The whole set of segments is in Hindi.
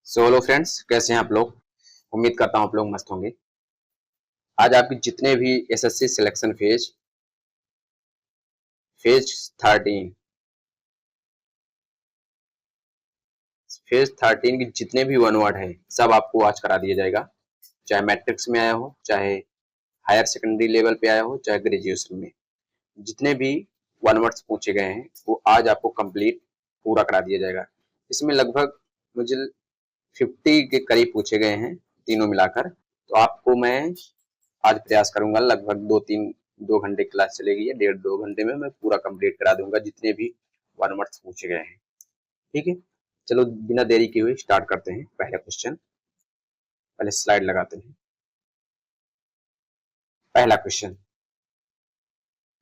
हेलो फ्रेंड्स, कैसे हैं आप लोग। उम्मीद करता हूं आप लोग मस्त होंगे। आज आपके जितने भी एसएससी सिलेक्शन फेज 13 के जितने भी वन वर्ड है सब आपको आज करा दिया जाएगा। चाहे मैट्रिक्स में आया हो, चाहे हायर सेकेंडरी लेवल पे आया हो, चाहे ग्रेजुएशन में, जितने भी वन वर्ड्स पूछे गए हैं वो आज आपको कंप्लीट पूरा करा दिया जाएगा। इसमें लगभग मुझे 50 के करीब पूछे गए हैं तीनों मिलाकर। तो आपको मैं आज प्रयास करूंगा, लगभग 2 घंटे क्लास चलेगी, 1.5-2 घंटे में मैं पूरा कंप्लीट करा दूंगा जितने भी वन वर्ड्स पूछे गए हैं। ठीक है, चलो बिना देरी किए हुए स्टार्ट करते हैं। पहला क्वेश्चन, पहले स्लाइड लगाते हैं। पहला क्वेश्चन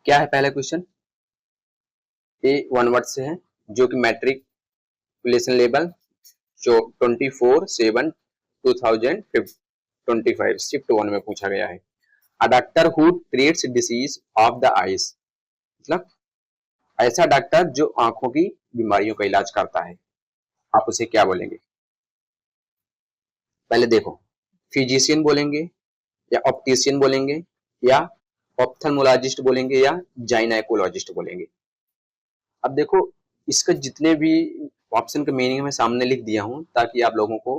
क्या है? पहला क्वेश्चन ए वन वर्ड से है, जो कि मैट्रिकुलेशन लेवल जो 24/7/2025 शिफ्ट 1 में पूछा गया है। A doctor who treats disease of the eyes, मतलब ऐसा डॉक्टर जो आंखों की बीमारियों का इलाज करता है, आप उसे क्या बोलेंगे? पहले देखो, फिजिशियन बोलेंगे या ऑप्टिशियन बोलेंगे या ऑप्थेल्मोलॉजिस्ट बोलेंगे या जाइनेकोलॉजिस्ट बोलेंगे। अब देखो, इसका जितने भी ऑप्शन का मीनिंग मैं सामने लिख दिया हूं ताकि आप लोगों को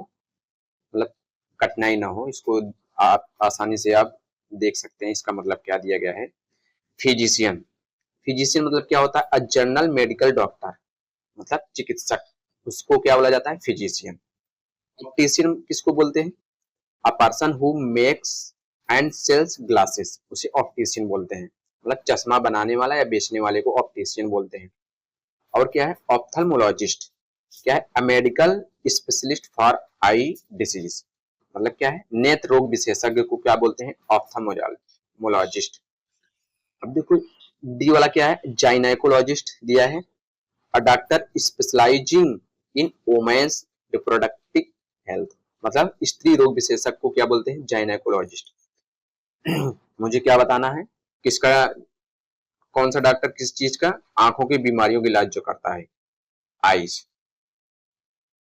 मतलब कठिनाई ना हो, इसको आप आसानी से आप देख सकते हैं इसका मतलब क्या दिया गया है। फिजिशियन, फिजिशियन मतलब क्या होता है? अ जनरल मेडिकल डॉक्टर, मतलब चिकित्सक, उसको क्या बोला जाता है? फिजिशियन। ऑप्टिशियन किसको बोलते हैं? A person who makes and sells glasses, उसे ऑप्टिशियन बोलते हैं। मतलब चश्मा बनाने वाला या बेचने वाले को ऑप्टिशियन बोलते हैं। और क्या है? ऑप्थेल्मोलॉजिस्ट क्या है? A medical specialist for I disease, मतलब क्या है? नेत्र रोग विशेषज्ञ को क्या बोलते हैं? ऑप्थेल्मोलॉजिस्ट। अब देखो, डी वाला क्या है? जाइनेकोलॉजिस्ट दिया है। A doctor specialising in women's reproductive health, मतलब स्त्री रोग विशेषज्ञ को क्या बोलते हैं? जाइनेकोलॉजिस्ट। मुझे क्या बताना है? किसका, कौन सा डॉक्टर किस चीज का? आंखों की बीमारियों का इलाज जो करता है, आईज।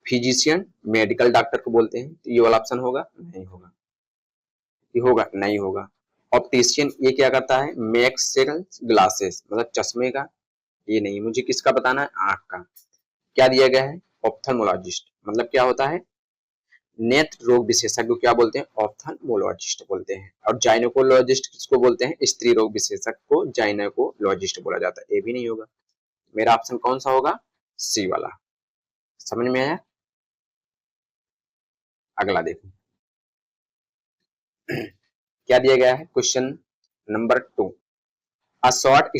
फिजिशियन मेडिकल डॉक्टर को बोलते हैं, तो ये वाला ऑप्शन होगा? नहीं होगा। ये होगा? नहीं होगा। ऑप्टिशियन ये क्या करता है? मेक्स ग्लासेस, मतलब चश्मे का। ये नहीं। मुझे किसका बताना है? आंख का। क्या दिया गया है? ऑप्थेल्मोलॉजिस्ट, मतलब क्या होता है? नेत्र रोग विशेषज्ञ को क्या बोलते हैं? ऑप्थेल्मोलॉजिस्ट बोलते हैं। और जाइनेकोलॉजिस्ट किसको बोलते हैं? स्त्री रोग विशेषज्ञ को जाइनेकोलॉजिस्ट बोला जाता है। ये भी नहीं होगा। मेरा ऑप्शन कौन सा होगा? सी वाला। समझ में आया? अगला देखो क्या दिया गया है। Question number 2, a short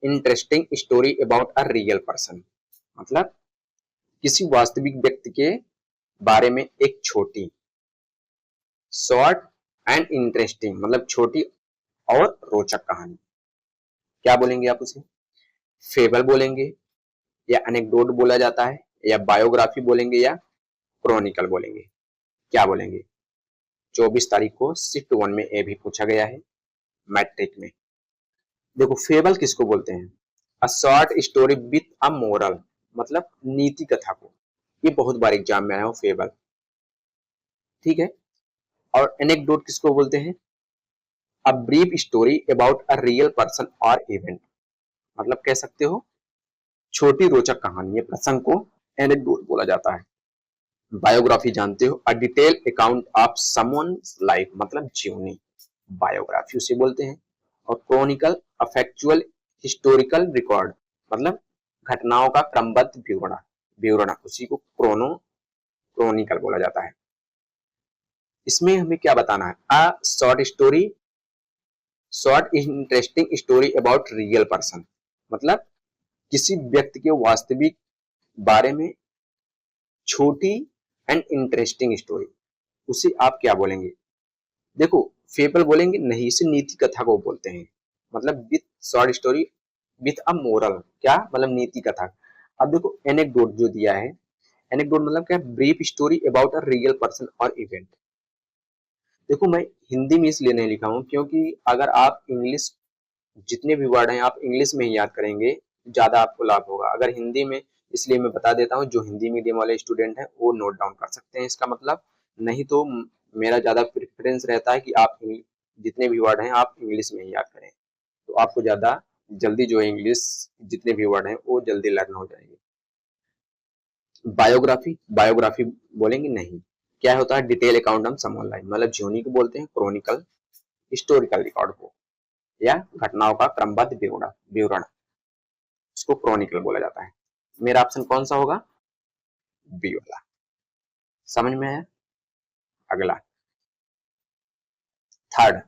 interesting story about a real person, मतलब किसी वास्तविक व्यक्ति के बारे में एक छोटी, शॉर्ट एंड इंटरेस्टिंग मतलब छोटी और रोचक कहानी, क्या बोलेंगे आप उसे? फेबल बोलेंगे या एनेक्डोट बोला जाता है, या बायोग्राफी बोलेंगे, या क्रॉनिकल बोलेंगे? क्या बोलेंगे? 24 तारीख को शिफ्ट 1 में ये भी पूछा गया है, मैट्रिक में। देखो, फेबल किसको बोलते हैं? अ short story with a moral, मतलब नीति कथा को। ये बहुत बार एग्जाम में आया हो, फेबल। ठीक है। और एनेक्डोट किसको बोलते हैं? A brief story about a real person और इवेंट, मतलब कह सकते हो छोटी रोचक कहानी। ये प्रसंग को एनेक्डोट बोला जाता है। बायोग्राफी जानते हो? A detail account of someone's life, मतलब जीवनी, बायोग्राफी उसे बोलते हैं। और Chronicle, a factual historical record, मतलब घटनाओं का क्रमबद्ध विवरण, उसी को क्रॉनिकल बोला जाता है। इसमें हमें क्या बताना है? A short interesting story about real person, मतलब किसी व्यक्ति के वास्तविक बारे में छोटी एंड इंटरेस्टिंग स्टोरी, उसे आप क्या बोलेंगे? देखो, फेबल बोलेंगे नहीं, इसे नीति कथा को बोलते हैं। मतलब with short story with a moral, क्या मतलब? नीति कथा। अब देखो, एनेक्डोट जो दिया है, एनेक्डोट मतलब क्या? Brief story about a real person और इवेंट। देखो, मैं हिंदी में इसलिए नहीं लिखा हूं क्योंकि अगर आप जितने भी वर्ड हैं आप इंग्लिश में ही याद करेंगे, ज्यादा आपको लाभ होगा। अगर हिंदी में इसलिए मैं बता देता हूँ, जो हिंदी मीडियम वाले स्टूडेंट हैं वो नोट डाउन कर सकते हैं इसका मतलब। नहीं तो मेरा ज्यादा प्रेफरेंस रहता है कि आप जितने भी वर्ड हैं आप इंग्लिश में ही याद करें, तो आपको ज्यादा जल्दी जो है इंग्लिश जितने भी वर्ड हैं वो जल्दी लर्न हो जाएंगे। बायोग्राफी, बायोग्राफी बोलेंगे नहीं। क्या होता है? Detail account of some life, मतलब जीवनी को बोलते हैं क्रॉनिकल, हिस्टोरिकल रिकॉर्ड को या घटनाओं का क्रमबद्ध विवरण विवरण, इसको क्रॉनिकल बोला जाता है। मेरा ऑप्शन कौन सा होगा? बी वाला। समझ में है? अगला थर्ड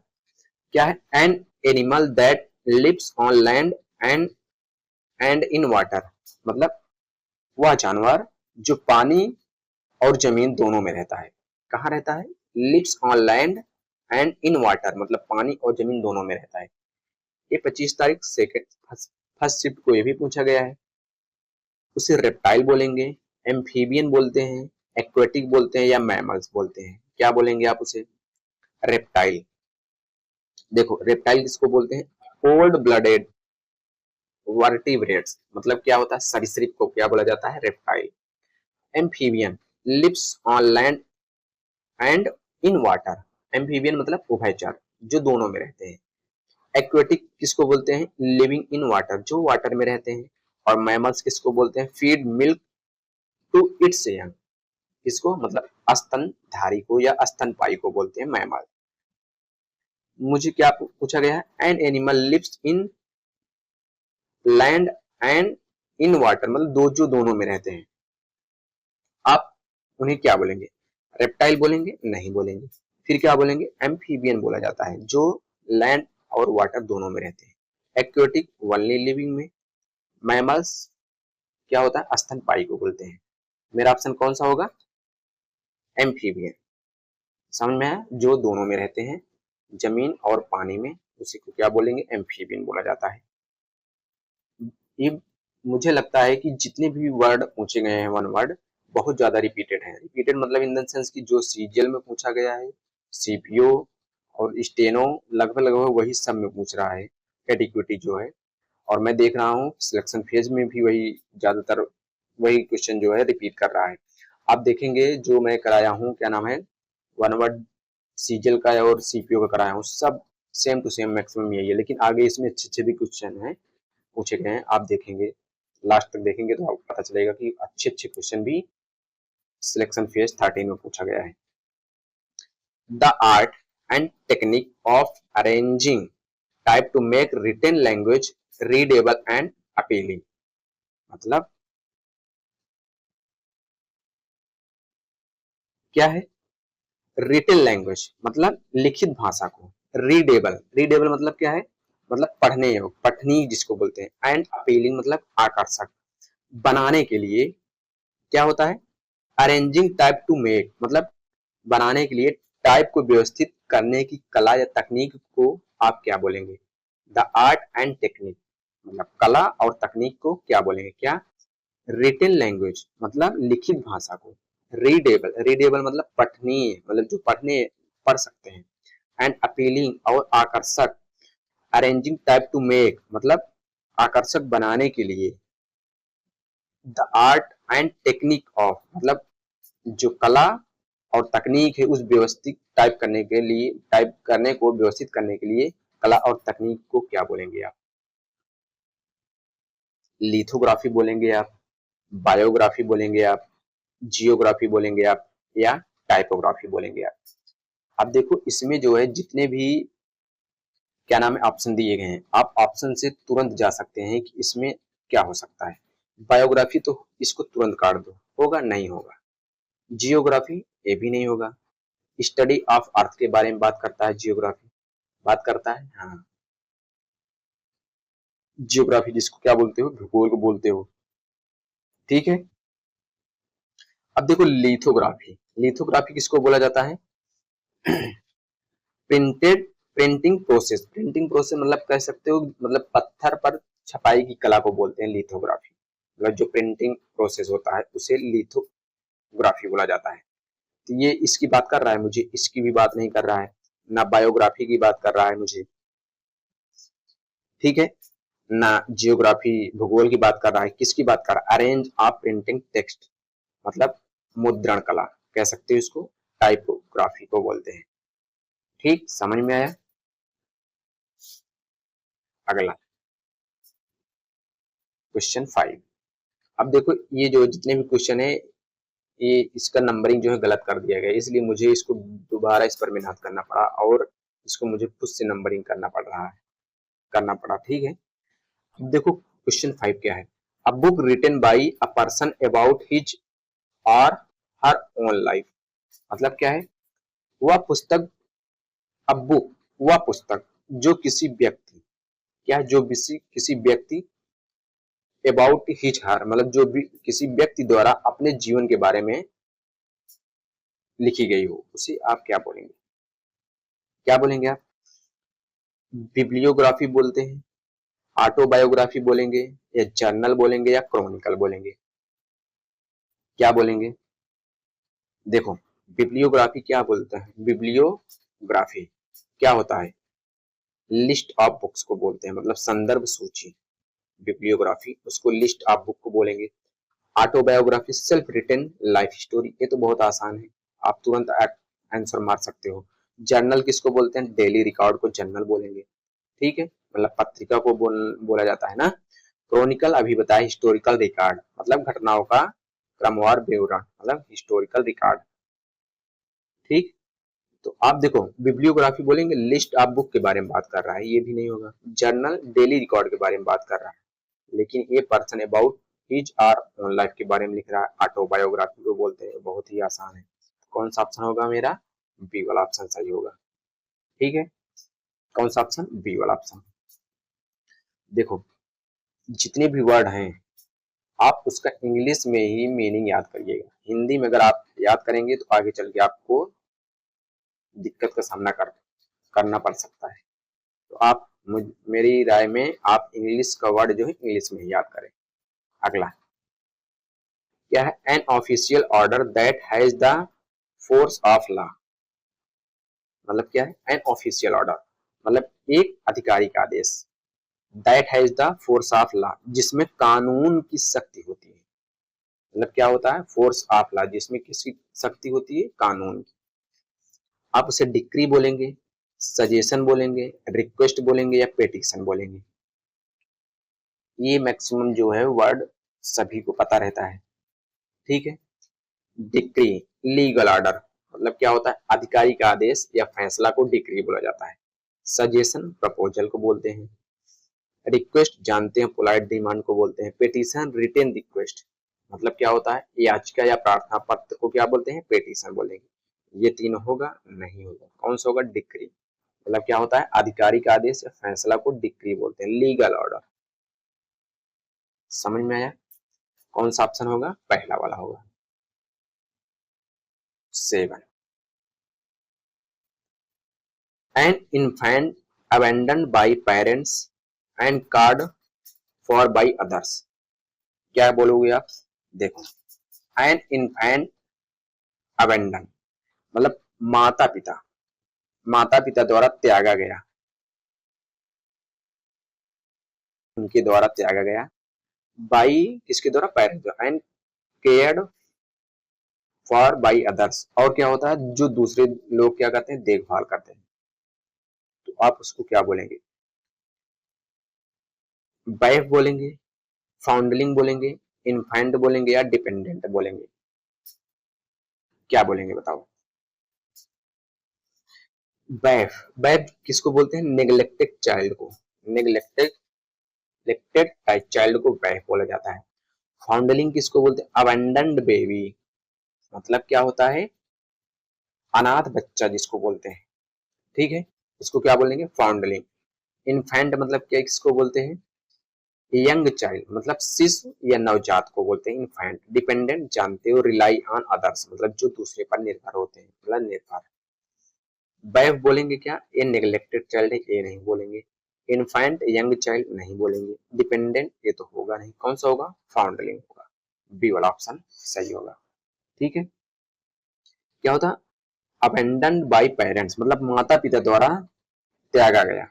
क्या है? An animal that lives on land and in water, मतलब वह जानवर जो पानी और जमीन दोनों में रहता है। कहाँ रहता है? Lives on land and in water, मतलब पानी और जमीन दोनों में रहता है। ये 25 तारीख सेकेंड फर्स्ट शिफ्ट को ये भी पूछा गया है। उसे रेप्टाइल बोलेंगे, एम्फीबियन बोलते हैं, एक्वेटिक बोलते हैं या मैमल्स बोलते हैं। क्या बोलेंगे आप उसे? रेप्टाइल। देखो रेप्टाइल किसको बोलते हैं? कोल्ड ब्लडेड वर्टिब्रेट्स, मतलब क्या होता है? सरीसृप को क्या बोला जाता है? Reptile. Amphibian lives on land and in water, amphibian मतलब उभयचर जो दोनों में रहते हैं। एक्वेटिक किसको बोलते हैं? लिविंग इन वाटर, जो वाटर में रहते हैं। और मैमल्स किसको बोलते हैं? Feed milk to its young, किसको? मतलब स्तनधारी को या स्तनपायी को बोलते हैं मैमल। मुझे क्या पूछा गया है? An animal lives in land and in water, मतलब दो जो दोनों में रहते हैं। आप उन्हें क्या बोलेंगे? रेप्टाइल बोलेंगे? नहीं बोलेंगे। फिर क्या बोलेंगे? एम्फीबियन बोला जाता है, जो लैंड और वाटर दोनों में रहते हैं। एक्वेटिक ओनली लिविंग में। मैमल्स क्या होता है? स्तनपायी को बोलते हैं। मेरा ऑप्शन कौन सा होगा? एम्फीबियन। समझ में आया? जो दोनों में रहते हैं, जमीन और पानी में, उसी को क्या बोलेंगे? एम्फीबियन बोला जाता है। ये मुझे लगता है कि जितने भी वर्ड पूछे गए हैं वन वर्ड, बहुत ज्यादा रिपीटेड है। रिपीटेड मतलब इन द सेंस कि जो सीजीएल में पूछा गया है, सीपीओ और स्टेनो, लगभग लगभग वही सब में पूछ रहा है, एडिक्विटी जो है। और मैं देख रहा हूँ सिलेक्शन फेज में भी वही ज्यादातर वही क्वेश्चन जो है रिपीट कर रहा है। आप देखेंगे जो मैं कराया हूँ, क्या नाम है, वन वर्ड सीजीएल का और सीपीओ का कराया हूँ, सब सेम टू सेम मैक्सिमम यही है। लेकिन आगे इसमें अच्छे अच्छे भी क्वेश्चन हैं पूछे गए हैं, आप देखेंगे लास्ट तक देखेंगे तो आपको पता चलेगा कि अच्छे अच्छे क्वेश्चन भी सिलेक्शन फेज 13 में पूछा गया है। The art and technique of arranging type to make written language readable and appealing, मतलब क्या है? रिटन लैंग्वेज मतलब लिखित भाषा को, रीडेबल, रीडेबल मतलब क्या है? मतलब पढ़ने योग्य, पठनीय जिसको बोलते हैं। एंड अपीलिंग मतलब आकर्षक बनाने के लिए। क्या होता है? अरेंजिंग टाइप टू मेक मतलब बनाने के लिए, टाइप को व्यवस्थित करने की कला या तकनीक को आप क्या बोलेंगे? द आर्ट एंड टेक्निक, मतलब कला और तकनीक को क्या बोलेंगे? क्या? रिटन लैंग्वेज मतलब लिखित भाषा को। रीडेबल, रीडेबल मतलब पठनीय, मतलब जो पढ़ सकते हैं। एंड अपीलिंग और आकर्षक। अरेंजिंग टाइप टू मेक मतलब आकर्षक बनाने के लिए। The art and technique of मतलब जो कला और तकनीक है, उस व्यवस्थित टाइप करने के लिए, टाइप करने को व्यवस्थित करने के लिए कला और तकनीक को क्या बोलेंगे आप? लिथोग्राफी बोलेंगे आप, बायोग्राफी बोलेंगे आप, जियोग्राफी बोलेंगे आप, या टाइपोग्राफी बोलेंगे आप। अब देखो इसमें जो है जितने भी क्या नाम है ऑप्शन दिए गए हैं, आप ऑप्शन से तुरंत जा सकते हैं कि इसमें क्या हो सकता है। बायोग्राफी तो इसको तुरंत काट दो, होगा नहीं होगा। जियोग्राफी ये भी नहीं होगा। स्टडी ऑफ अर्थ के बारे में बात करता है जियोग्राफी, बात करता है, हाँ। जियोग्राफी जिसको क्या बोलते हो? भूगोल को बोलते हो, ठीक है। अब देखो लिथोग्राफी, लिथोग्राफी किसको बोला जाता है? Printed printing process, printing process मतलब कह सकते हो, मतलब पत्थर पर छपाई की कला को बोलते हैं लिथोग्राफी। मतलब जो प्रिंटिंग प्रोसेस होता है उसे लिथोग्राफी बोला जाता है। तो ये इसकी बात कर रहा है, मुझे इसकी भी बात नहीं कर रहा है, ना बायोग्राफी की बात कर रहा है मुझे, ठीक है। ना जियोग्राफी भूगोल की बात कर रहा है, किसकी बात कर रहा है, अरेंज ऑफ प्रिंटिंग टेक्स्ट मतलब मुद्रण कला कह सकते हो इसको, टाइपोग्राफी को बोलते हैं। ठीक, समझ में आया। अगला क्वेश्चन 5। अब देखो ये जो जितने भी क्वेश्चन है ये इसका नंबरिंग जो है गलत कर दिया गया, इसलिए मुझे इसको दोबारा इस पर मेहनत करना पड़ा और इसको मुझे खुद से नंबरिंग करना पड़ रहा है, करना पड़ा। ठीक है, अब देखो क्वेश्चन 5 क्या है। A book written by a person about his or her own life मतलब क्या है, वह पुस्तक, अ बुक वह पुस्तक जो किसी व्यक्ति, क्या है, जो किसी व्यक्ति अबाउट हिज हर मतलब जो भी किसी व्यक्ति द्वारा अपने जीवन के बारे में लिखी गई हो, उसे आप क्या बोलेंगे, क्या बोलेंगे आप, बिब्लियोग्राफी बोलते हैं, ऑटोबायोग्राफी बोलेंगे, या जर्नल बोलेंगे, या क्रॉनिकल बोलेंगे, क्या बोलेंगे। देखो बिब्लियोग्राफी क्या बोलता है, बिब्लियोग्राफी क्या होता है, लिस्ट ऑफ बुक्स को बोलते हैं मतलब संदर्भ सूची, बिब्लियोग्राफी उसको लिस्ट ऑफ बुक को बोलेंगे। Autobiography self written life story, ये तो बहुत आसान है, आप तुरंत आंसर मार सकते हो। जर्नल किसको बोलते हैं, डेली रिकॉर्ड को जर्नल बोलेंगे। ठीक है, मतलब पत्रिका को बोला जाता है ना। क्रॉनिकल अभी बताया, हिस्टोरिकल रिकॉर्ड मतलब घटनाओं का क्रमवार विवरण मतलब हिस्टोरिकल रिकॉर्ड। ठीक, तो आप देखो बिब्लियोग्राफी बोलेंगे लिस्ट ऑफ बुक के बारे में बात कर रहा है, ये भी नहीं होगा। जर्नल डेली रिकॉर्ड के बारे में बात कर रहा है, लेकिन ये person about his our own life के बारे में लिख रहा है, ऑटोबायोग्राफी को बोलते हैं, बहुत ही आसान है। कौन सा ऑप्शन होगा मेरा, बी वाला ऑप्शन सही होगा। ठीक है, कौन सा ऑप्शन, बी वाला ऑप्शन। देखो जितने भी वर्ड हैं आप उसका इंग्लिश में ही मीनिंग याद करिएगा, हिंदी में अगर आप याद करेंगे तो आगे चल के आपको दिक्कत का सामना करना पड़ सकता है। तो आप मेरी राय में आप इंग्लिश का वर्ड जो है इंग्लिश में ही याद करें। अगला क्या है, an official order that has the force of law मतलब क्या है, एन ऑफिशियल ऑर्डर मतलब एक आधिकारिक आदेश, that has the force of law जिसमें कानून की शक्ति होती है, मतलब क्या होता है, फोर्स ऑफ लॉ जिसमें किसकी शक्ति होती है, कानून की। आप उसे डिक्री बोलेंगे, सजेशन बोलेंगे, रिक्वेस्ट बोलेंगे, या पेटिशन बोलेंगे। ये मैक्सिमम जो है वर्ड सभी को पता रहता है। ठीक है, डिक्री लीगल ऑर्डर मतलब क्या होता है, आधिकारिक आदेश या फैसला को डिक्री बोला जाता है। सजेशन प्रपोजल को बोलते हैं। रिक्वेस्ट जानते हैं, पोलाइट डिमांड को बोलते हैं। पिटीशन रिटेन रिक्वेस्ट मतलब क्या होता है, याचिका या प्रार्थना पत्र को क्या बोलते हैं, पिटीशन बोलेंगे। ये तीन होगा, नहीं होगा, कौन सा होगा, डिक्री मतलब क्या होता है, आधिकारिक आदेश या फैसला को डिक्री बोलते हैं, लीगल ऑर्डर। समझ में आया, कौन सा ऑप्शन होगा, पहला वाला होगा। 7 an infant abandoned by parents and cared for by others क्या बोलोगे आप, देखो एन इन्फेंट abandoned मतलब माता पिता, माता पिता द्वारा त्यागा गया, उनके द्वारा त्यागा गया, बाई किसके द्वारा, पेरेंट्स द्वारा, and cared for by others और क्या होता है, जो दूसरे लोग क्या करते हैं, देखभाल करते हैं। तो आप उसको क्या बोलेंगे, वाइफ बोलेंगे, फाउंडलिंग बोलेंगे, इन्फेंट बोलेंगे, या डिपेंडेंट बोलेंगे, क्या बोलेंगे बताओ। वाइफ, वाइफ किसको बोलते हैं, नेग्लेक्टेड चाइल्ड को, नेग्लेक्टेड नेग्लेक्टेड चाइल्ड को वाइफ बोला जाता है। फाउंडलिंग किसको बोलते हैं, अबेंडन्ड बेबी मतलब क्या होता है, अनाथ बच्चा जिसको बोलते हैं। ठीक है, इसको क्या बोलेंगे, फाउंडलिंग। इन्फेंट मतलब क्या, किसको बोलते हैं, यंग चाइल्ड मतलब शिशु या नवजात को बोलते हैं इन्फेंट। डिपेंडेंट जानते हो, रिलाई ऑन अदर्स मतलब जो दूसरे पर निर्भर होते हैं, मतलब निर्भर। वाइफ बोलेंगे क्या, ये नेग्लेक्टेड चाइल्ड है, ये नहीं बोलेंगे। इन्फेंट यंग चाइल्ड नहीं बोलेंगे। डिपेंडेंट ये तो होगा नहीं, कौन सा होगा, फाउंडलिंग होगा, बी वाला ऑप्शन सही होगा। ठीक है, क्या होता, अबेंडन्ड बाय पेरेंट्स मतलब माता पिता द्वारा त्यागा गया,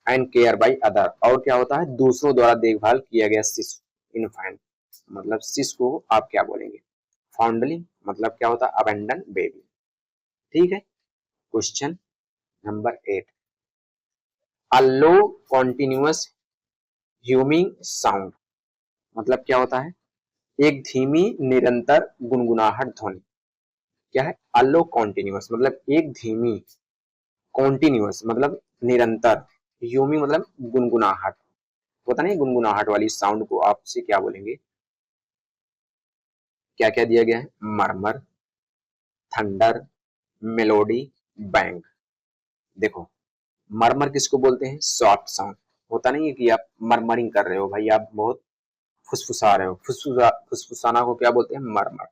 एंड केयर बाय अदर, और क्या होता है, दूसरों द्वारा देखभाल किया गया शिशु, इन्फेंट, मतलब शिशु को आप क्या बोलेंगे, फाउंडलिंग, मतलब क्या होता है, अबेंडन बेबी। ठीक है। क्वेश्चन नंबर 8, अ लो कॉन्टिन्यूअस ह्यूमिंग साउंड, मतलब क्या होता है, एक धीमी निरंतर गुनगुनाहट ध्वनि। क्या है, अ लो कॉन्टिन्यूअस मतलब एक धीमी, कॉन्टिन्यूअस मतलब निरंतर, ह्यूमिंग मतलब गुनगुनाहट, होता नहीं गुनगुनाहट वाली साउंड को आपसे क्या बोलेंगे, क्या क्या दिया गया है, मरमर, थंडर, मेलोडी, बैंग। देखो, मरमर किसको बोलते हैं, सॉफ्ट साउंड, होता नहीं है कि आप मरमरिंग कर रहे हो भाई, आप बहुत फुसफुसा रहे हो, फुसफुसाना को क्या बोलते हैं, मरमर।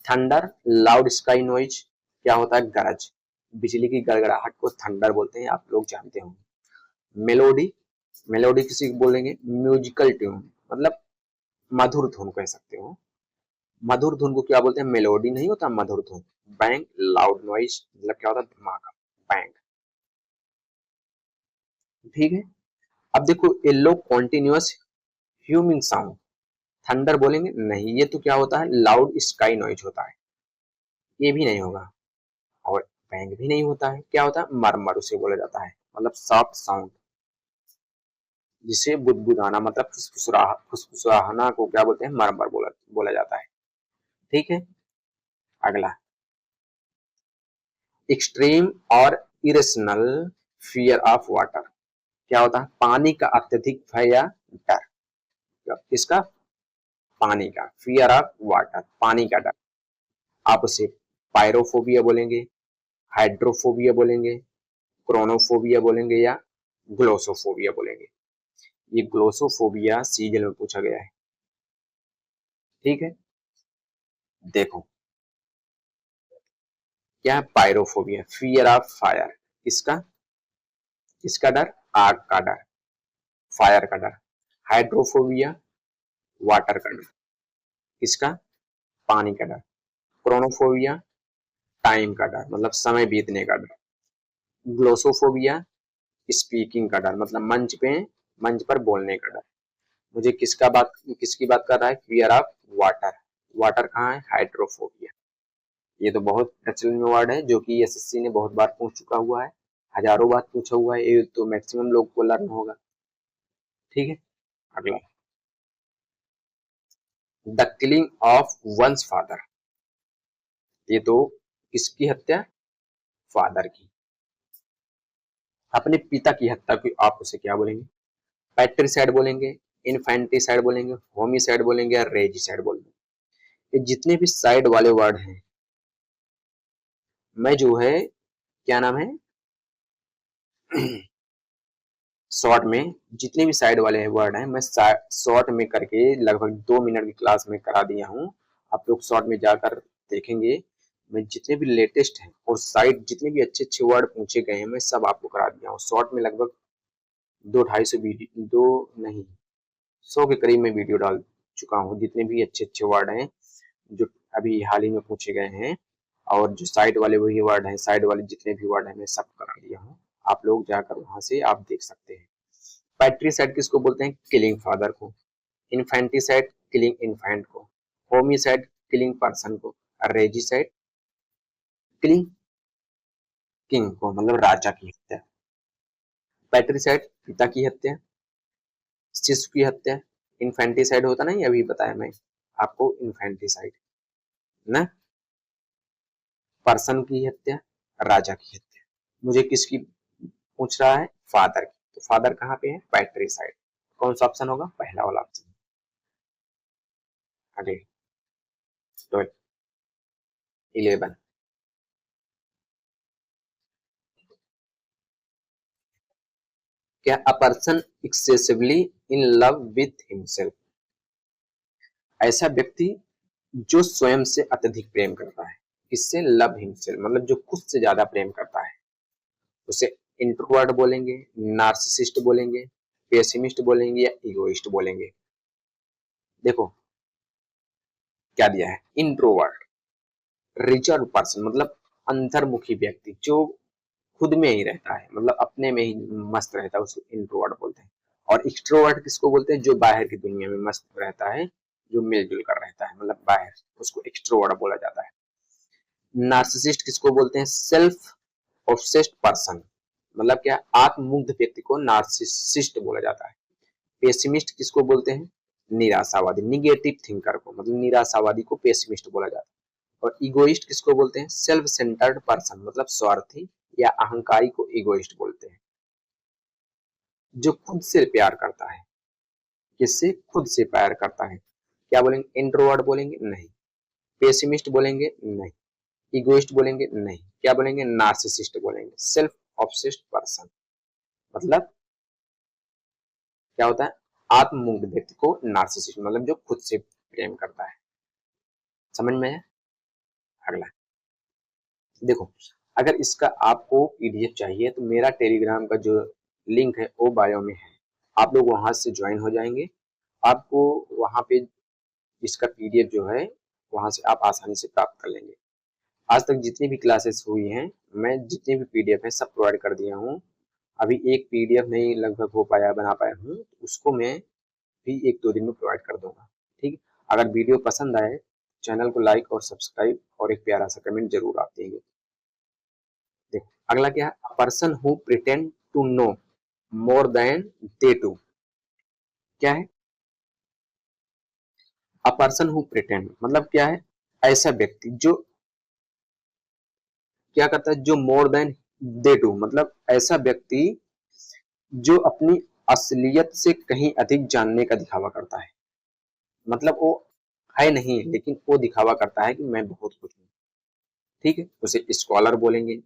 थंडर, लाउड स्काई नॉइज, क्या होता है, गरज, बिजली की गड़गड़ाहट को थंडर बोलते हैं, आप लोग जानते होंगे। मेलोडी, मेलोडी किसी को बोलेंगे, म्यूजिकल ट्यून, मतलब मधुर धुन कह सकते हो, मधुर धुन को क्या बोलते हैं, मेलोडी नहीं होता, मधुर धुन। बैंग, लाउड नॉइज, मतलब क्या होता है, धमाका, बैंग। ठीक है। अब देखो, yellow continuous humming sound, thunder बोलेंगे नहीं, ये तो क्या होता है, लाउड स्काई नॉइज होता है, ये भी नहीं होगा, और बैंग भी नहीं होता है, क्या होता है, मरमर उसे बोला जाता है, मतलब सॉफ्ट साउंड, जिसे बुदबुदाना मतलब फुसफुसाहना को क्या बोलते हैं, मरमर बोला बोला जाता है। ठीक है। अगला, एक्सट्रीम और इरेशनल फियर ऑफ वाटर, क्या होता है, पानी का अत्यधिक भय या डर, किसका, पानी का, फियर ऑफ वाटर, पानी का डर, आप उसे पायरोफोबिया बोलेंगे, हाइड्रोफोबिया बोलेंगे, क्रोनोफोबिया बोलेंगे, या ग्लोसोफोबिया बोलेंगे। ये ग्लोसोफोबिया सीजल में पूछा गया है। ठीक है। देखो, क्या है, पायरोफोबिया, फियर ऑफ फायर, किसका, किसका डर, आग का डर, फायर का डर। हाइड्रोफोबिया, वाटर का डर, किसका, पानी का डर। क्रोनोफोबिया, टाइम का डर, मतलब समय बीतने का डर। ग्लोसोफोबिया, स्पीकिंग का डर, मतलब मंच पर बोलने का डर। मुझे किसकी बात कर रहा है, फियर ऑफ वाटर, वाटर कहाँ है, हाइड्रोफोबिया। ये तो बहुत प्रचलन में वर्ड है, जो कि एसएससी ने बहुत बार पूछ चुका हुआ है, हजारों बार पूछा हुआ है, ये तो मैक्सिमम लोग को लर्न होगा। ठीक है। अगला, the killing of once father, ये तो किसकी हत्या, फादर की, अपने पिता की हत्या की आप उसे क्या बोलेंगे, पैट्रिसाइड बोलेंगे, इन्फेंटिसाइड बोलेंगे, होमिसाइड बोलेंगे, या रेजिसाइड बोलेंगे। ये जितने भी साइड वाले वर्ड हैं, मैं जो है, क्या नाम है, शॉर्ट में जितने भी साइड वाले वर्ड हैं, मैं शॉर्ट में करके लगभग 2 मिनट की क्लास में करा दिया हूँ। आप लोग शॉर्ट में जाकर देखेंगे, मैं जितने भी लेटेस्ट हैं और साइड जितने भी अच्छे अच्छे वर्ड पूछे गए हैं, मैं सब आपको करा दिया हूँ। शॉर्ट में लगभग 200-250 वीडियो, दो नहीं, 100 के करीब में वीडियो डाल चुका हूँ, जितने भी अच्छे अच्छे वर्ड हैं जो अभी हाल ही में पूछे गए हैं, और जो साइड वाले वही वर्ड हैं, साइड वाले जितने भी वर्ड हैं, मैं सब करा दिया हूँ। आप लोग जाकर वहां से आप देख सकते हैं। पैट्रिसाइड किसको बोलते हैं, किलिंग फादर को। इन्फेंटिसाइड, किलिंग इन्फेंट को। होमिसाइड, किलिंग पर्सन को। रेजिसाइड, किलिंग किंग को, मतलब राजा की हत्या। पैट्रिसाइड, पिता की हत्या, शिशु की हत्या। इन्फेंटिसाइड होता नहीं, अभी बताया मैं आपको, इन्फेंटिसाइड ना, पर्सन की हत्या, राजा की हत्या। मुझे किसकी पूछ रहा है, फादर की, तो फादर कहाँ पे है, पैट्रिसाइड। कौन सा ऑप्शन होगा, पहला वाला ऑप्शन। अगले, 11, क्या a person excessively in love with himself, ऐसा व्यक्ति जो स्वयं से अत्यधिक प्रेम करता है, किससे, लव हिमसेल्फ मतलब जो खुद से ज्यादा प्रेम करता है, उसे इंट्रोवर्ट बोलेंगे, नार्सिसिस्ट बोलेंगे, पेसिमिस्ट बोलेंगे, या इगोइस्ट बोलेंगे। देखो क्या दिया है, इंट्रोवर्ट, रिजर्व पर्सन मतलब अंतर्मुखी व्यक्ति जो खुद में ही रहता है, मतलब अपने में ही मस्त रहता है, उसको इंट्रोवर्ट बोलते हैं। और एक्सट्रोवर्ट किसको बोलते हैं? जो बाहर की दुनिया में मस्त रहता है, जो मिलजुल कर रहता है, मतलब बाहर, उसको एक्सट्रोवर्ट बोला जाता है। नार्सिसिस्ट किसको बोलते हैं? सेल्फ ऑब्सेस्ड पर्सन, मतलब क्या? आत्ममुग्ध व्यक्ति को नार्सिसिस्ट बोला जाता है। पेसिमिस्ट किसको बोलते हैं? निराशावादी, निगेटिव थिंकर को, मतलब निराशावादी को पेसिमिस्ट बोला जाता है। और इगोइस्ट किसको बोलते हैं? सेल्फ सेंटर्ड पर्सन, मतलब स्वार्थी या अहंकारी को इगोइस्ट बोलते हैं। जो खुद से प्यार करता है, किससे? खुद से प्यार करता है, क्या बोलेंगे? इंट्रोवर्ट बोलेंगे? नहीं। पेसिमिस्ट बोलेंगे? नहीं। इगोइस्ट बोलेंगे? नहीं। क्या बोलेंगे? नार्सिसिस्ट बोलेंगे, सेल्फ ऑब्सेस्ड पर्सन। मतलब क्या होता है? आत्ममुग्ध व्यक्ति को नार्सिसिस्ट, मतलब जो खुद से प्रेम करता है। समझ में आया? अगला देखो, अगर इसका आपको पीडीएफ चाहिए तो मेरा टेलीग्राम का जो लिंक है वो बायो में है, आप लोग वहां से ज्वाइन हो जाएंगे। आपको वहां पे इसका पीडीएफ जो है वहां से आप आसानी से प्राप्त कर लेंगे। आज तक जितनी भी क्लासेस हुई हैं, मैं जितने भी पीडीएफ है सब प्रोवाइड कर दिया हूँ। अभी एक पीडीएफ नहीं लगभग हो पाया, बना पाया हूँ, उसको मैं भी 1-2 दिन में प्रोवाइड कर दूंगा। ठीक है, अगर वीडियो पसंद आए चैनल को लाइक और सब्सक्राइब और एक प्यारा सा कमेंट जरूर आप देंगे। देखो अगला क्या है? A person who pretend to know more than they do. क्या है? अ पर्सन हु प्रिटेंड मतलब क्या है? ऐसा व्यक्ति जो क्या करता है? जो मोर देन दे डू, मतलब ऐसा व्यक्ति जो अपनी असलियत से कहीं अधिक जानने का दिखावा करता है। मतलब वो है नहीं लेकिन वो दिखावा करता है कि मैं बहुत कुछ हूँ। ठीक है, उसे स्कॉलर बोलेंगे,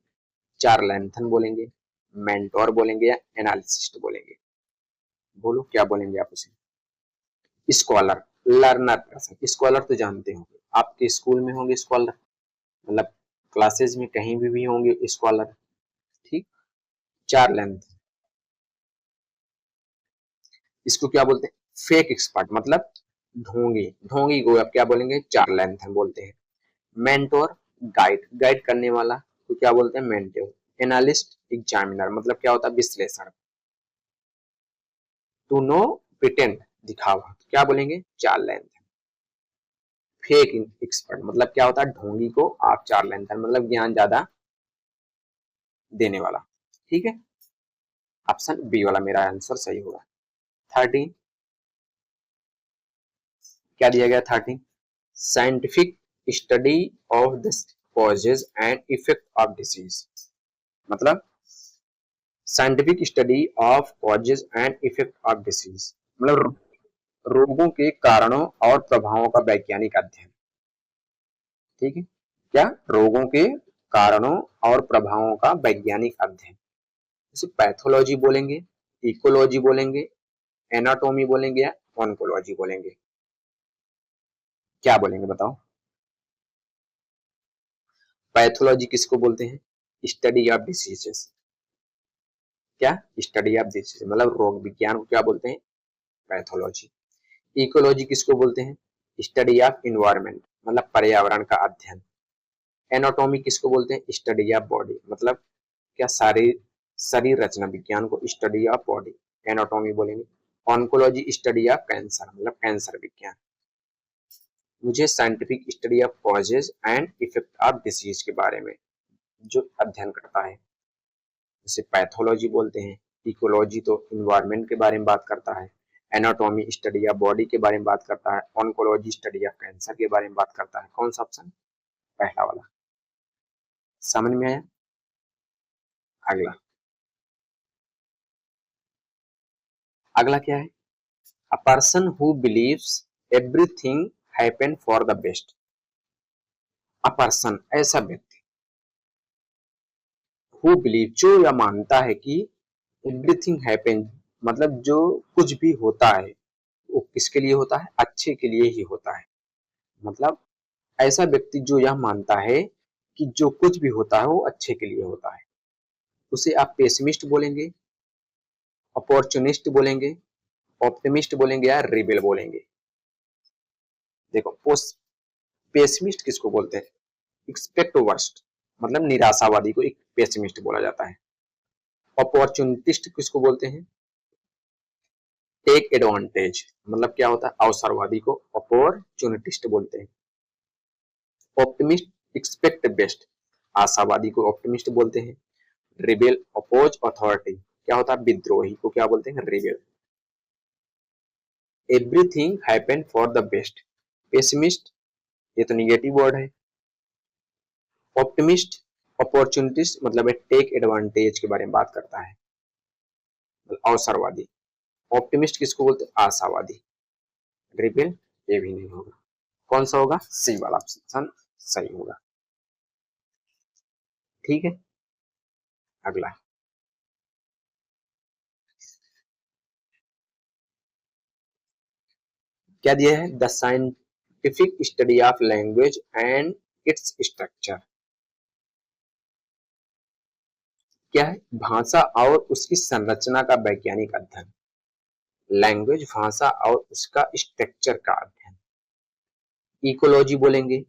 चार्लेंथन बोलेंगे, मेंटोर बोलेंगे या एनालिसिस्ट बोलेंगे। बोलो क्या बोलेंगे आप उसे? Scholar, learner person. स्कॉलर तो जानते होंगे, आपके स्कूल में होंगे स्कॉलर, मतलब क्लासेस में कहीं भी होंगे स्कॉलर। ठीक। चार्लेंथ, इसको क्या बोलते हैं? फेक एक्सपर्ट, मतलब ढोंगी, ढोंगी को आप क्या बोलेंगे? चार्लेंथन बोलते हैं। मेंटोर, गाइड, गाइड करने वाला तो क्या बोलते हैं? मेंटोर। एनालिस्ट, एग्जामिनर, मतलब क्या होता है? विश्लेषण। टू नो, प्रिटेंड, दिखावा, तो क्या बोलेंगे? चार्लेंथन। फेक एक्सपर्ट मतलब क्या होता है? ढोंगी को आप चार्लेंथन, मतलब ज्ञान ज्यादा देने वाला। ठीक है, ऑप्शन बी वाला मेरा आंसर सही होगा। 13, क्या दिया गया? 13, scientific study of the causes and effect of disease, मतलब scientific study of causes and effect of disease, मतलब रोगों के कारणों और प्रभावों का वैज्ञानिक अध्ययन। ठीक है, क्या? रोगों के कारणों और प्रभावों का वैज्ञानिक अध्ययन। जैसे पैथोलॉजी बोलेंगे, इकोलॉजी बोलेंगे, एनाटोमी बोलेंगे या ऑन्कोलॉजी बोलेंगे? क्या बोलेंगे बताओ? पैथोलॉजी किसको बोलते हैं? Study of diseases. क्या? स्टडी ऑफ डिसीज, मतलब रोग विज्ञान को क्या बोलते हैं? पैथोलॉजी। इकोलॉजी किसको बोलते हैं? स्टडी ऑफ इन्वायरमेंट, मतलब पर्यावरण का अध्ययन। एनाटॉमी किसको बोलते हैं? स्टडी ऑफ बॉडी, मतलब क्या? सारी शरीर रचना विज्ञान को स्टडी ऑफ बॉडी, एनाटॉमी बोलेंगे। ऑन्कोलॉजी स्टडी ऑफ कैंसर, मतलब कैंसर विज्ञान। मुझे scientific study of causes and effect of disease के बारे में जो अध्ययन करता है उसे पैथोलॉजी बोलते हैं। इकोलॉजी तो इन्वायरमेंट के बारे में बात करता है। एनाटॉमी स्टडी ऑफ बॉडी के बारे में बात करता है। ऑन्कोलॉजी स्टडी ऑफ कैंसर के बारे में बात करता है। कौन सा ऑप्शन? पहला वाला। समझ में आया? अगला, अगला क्या है? A person who beliefs everything happen for the best. A person, ऐसा व्यक्ति, हु बिलीव, जो यह मानता है कि एवरीथिंग हैपन, मतलब जो कुछ भी होता है वो किसके लिए होता है? अच्छे के लिए ही होता है। मतलब ऐसा व्यक्ति जो यह मानता है कि जो कुछ भी होता है वो अच्छे के लिए होता है, उसे आप पेसिमिस्ट बोलेंगे, अपॉर्चुनिस्ट बोलेंगे, ऑप्टिमिस्ट बोलेंगे या रिबेल बोलेंगे? देखो, पेसिमिस्ट किसको बोलते हैं? एक्सपेक्ट वर्स्ट, मतलब निराशावादी को एक पेसिमिस्ट बोला जाता है। अपॉर्चुनिटिस्ट किसको बोलते हैं? टेक एडवांटेज, मतलब क्या होता है? अवसरवादी को अपॉर्चुनिटिस्ट बोलते हैं। ऑप्टिमिस्ट एक्सपेक्ट बेस्ट, आशावादी को ऑप्टिमिस्ट बोलते हैं। रिबेल अपोज अथॉरिटी, क्या होता है? विद्रोही को क्या बोलते हैं? Rebel. Everything happen for the best, pessimist, ये तो निगेटिव वर्ड है। ऑप्टिमिस्ट अपॉर्चुनिटिस्ट मतलब टेक एडवांटेज के बारे में बात करता है, अवसरवादी। ऑप्टिमिस्ट किसको बोलते हैं? आशावादी। रिबेल, ये भी नहीं होगा। कौन सा होगा? सी वाला ऑप्शन सही होगा। ठीक है, अगला क्या दिया है? The scientific study of language and its structure, क्या है? भाषा और उसकी संरचना का वैज्ञानिक अध्ययन। लैंग्वेज भाषा और उसका स्ट्रक्चर का अध्ययन। इकोलॉजी बोलेंगे,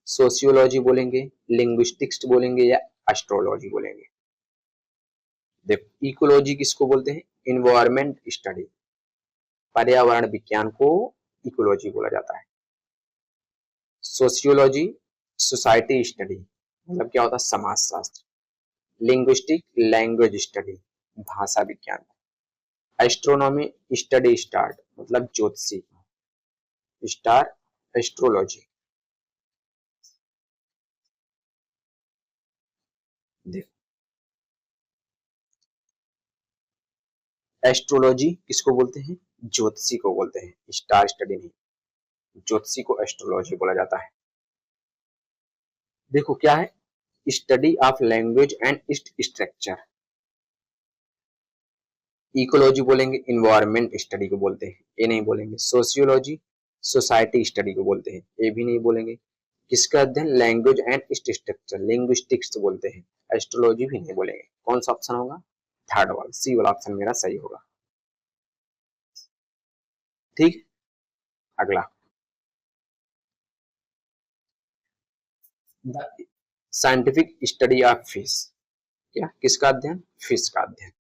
सोशियोलॉजी बोलेंगे, लिंग्विस्टिक्स बोलेंगे या एस्ट्रोलॉजी बोलेंगे। देखो इकोलॉजी किसको बोलते हैं? इन्वायरमेंट स्टडी, पर्यावरण विज्ञान को इकोलॉजी बोला जाता है। सोशियोलॉजी सोसाइटी स्टडी, मतलब क्या होता है? समाजशास्त्र। लिंग्विस्टिक लैंग्वेज स्टडी, भाषा विज्ञान। एस्ट्रोनॉमी स्टडी स्टार, मतलब ज्योतिषी, स्टार एस्ट्रोलॉजी। देखो एस्ट्रोलॉजी किसको बोलते हैं? ज्योतिषी को बोलते हैं, स्टार स्टडी नहीं, ज्योतिषी को एस्ट्रोलॉजी बोला जाता है। देखो क्या है? Study of language and its structure. Ecology बोलेंगे, इन्वायरमेंट स्टडी को बोलते हैं, ये नहीं बोलेंगे। सोशियोलॉजी सोसाइटी स्टडी को बोलते हैं, ये भी नहीं बोलेंगे। किसका अध्ययन? Language and its structure, linguistics बोलते हैं। एस्ट्रोलॉजी भी नहीं बोलेंगे। कौन सा ऑप्शन होगा? थर्ड वाला, सी वाला ऑप्शन मेरा सही होगा। ठीक, अगला साइंटिफिक स्टडी ऑफ फिश, क्या? किसका अध्ययन? फिश का अध्ययन।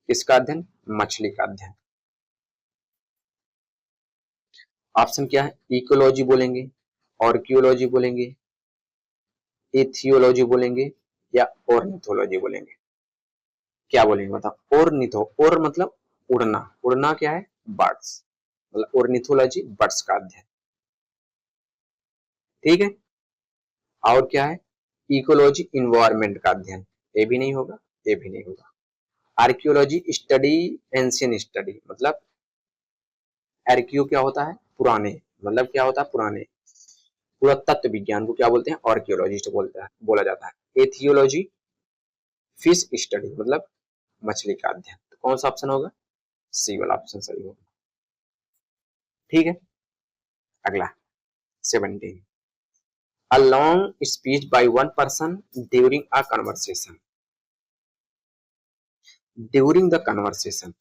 किसका अध्ययन? मछली का अध्ययन। ऑप्शन क्या है? इकोलॉजी बोलेंगे, ऑर्कियोलॉजी बोलेंगे, एथियोलॉजी बोलेंगे या ऑर्निथोलॉजी बोलेंगे। क्या बोलेंगे बताओ? ऑर्निथो, और मतलब उड़ना, उड़ना क्या है? बर्ड्स, मतलब ऑर्निथोलॉजी बर्ड्स का अध्ययन। ठीक है, और क्या है? इकोलॉजी इन्वायरमेंट का अध्ययन, ये भी नहीं होगा, ये भी नहीं होगा। आर्कियोलॉजी स्टडी एंशियंट स्टडी, मतलब आर्कियो क्या होता है? पुराने, मतलब क्या होता है? पुराने। पुरातत्व विज्ञान को क्या बोलते हैं? आर्कियोलॉजिस्ट बोलता है, बोला जाता है। एथियोलॉजी फिश स्टडी, मतलब मछली का अध्ययन। तो कौन सा ऑप्शन होगा? सी वाला ऑप्शन सही होगा। ठीक है, अगला 17, a long speech by one person during a conversation, during the conversation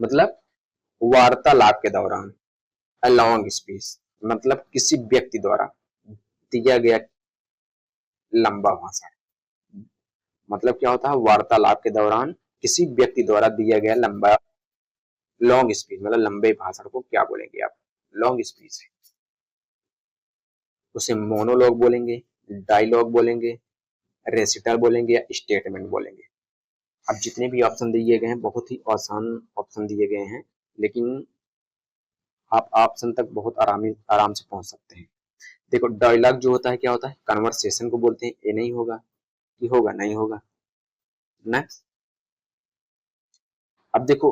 मतलब वार्तालाप के दौरान। a long speech मतलब किसी व्यक्ति द्वारा दिया गया लंबा भाषण। मतलब क्या होता है? वार्तालाप के दौरान किसी व्यक्ति द्वारा दिया गया लंबा, लॉन्ग स्पीच मतलब लंबे भाषण को क्या बोलेंगे आप? लॉन्ग स्पीच है। उसे मोनोलॉग बोलेंगे, डायलॉग बोलेंगे, रेसिटल बोलेंगे या स्टेटमेंट बोलेंगे। अब जितने भी ऑप्शन दिए गए हैं बहुत ही आसान ऑप्शन दिए गए हैं, लेकिन आप ऑप्शन तक बहुत आराम से पहुंच सकते हैं। देखो डायलॉग जो होता है क्या होता है? कन्वर्सेशन को बोलते हैं, ये नहीं होगा, ये होगा नहीं होगा। नेक्स्ट, अब देखो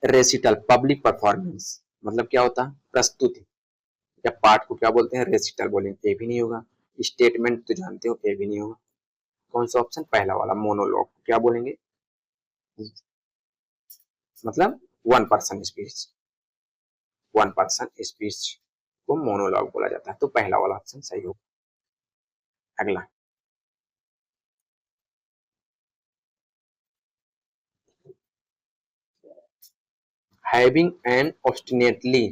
रेसिटल पब्लिक परफॉर्मेंस मतलब क्या होता है? प्रस्तुति या पाठ को क्या बोलते हैं? रेसिटल बोलेंगे, ये भी नहीं होगा। स्टेटमेंट तो जानते हो, ये भी नहीं होगा। कौन सा ऑप्शन? पहला वाला, मोनोलॉग क्या बोलेंगे? मतलब one person speech, one person speech को मोनोलॉग बोला जाता है। तो पहला वाला ऑप्शन सही होगा। अगला having an obstinately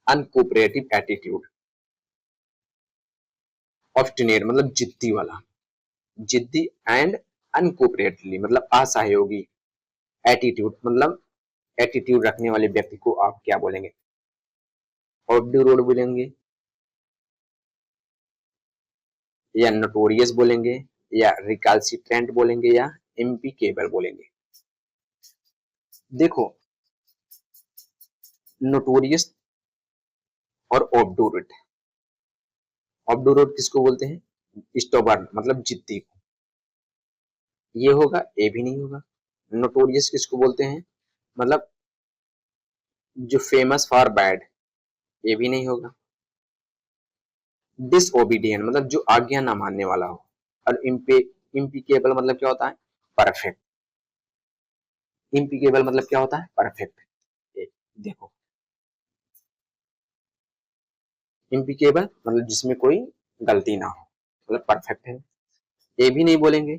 uncooperative attitude, obstinate मतलब जिद्दी वाला, जिद्दी एंड अनकोऑपरेटिवली मतलब असहयोगी, एटीट्यूड मतलब एटीट्यूड रखने वाले व्यक्ति को आप क्या बोलेंगे, ऑब्डूरोड बोलेंगे या नोटोरियस बोलेंगे या रिकाल्सिट्रेंट बोलेंगे या इम्पीकेबल बोलेंगे। देखो नोटोरियस और ऑब्डूरोड, ऑब्डूरोड किसको बोलते हैं, स्टोबर्न मतलब जिद्दी को, ये होगा, ए भी नहीं होगा। नोटोरियस किसको बोलते हैं, मतलब जो फेमस फॉर बैड, ये भी नहीं होगा। डिसओबीडियंट मतलब जो आज्ञा ना मानने वाला हो, और इम्पीकेबल मतलब क्या होता है, परफेक्ट। इम्पीकेबल मतलब क्या होता है, परफेक्ट। देखो इम्पीकेबल मतलब जिसमें कोई गलती ना हो, मतलब परफेक्ट है, ए भी नहीं बोलेंगे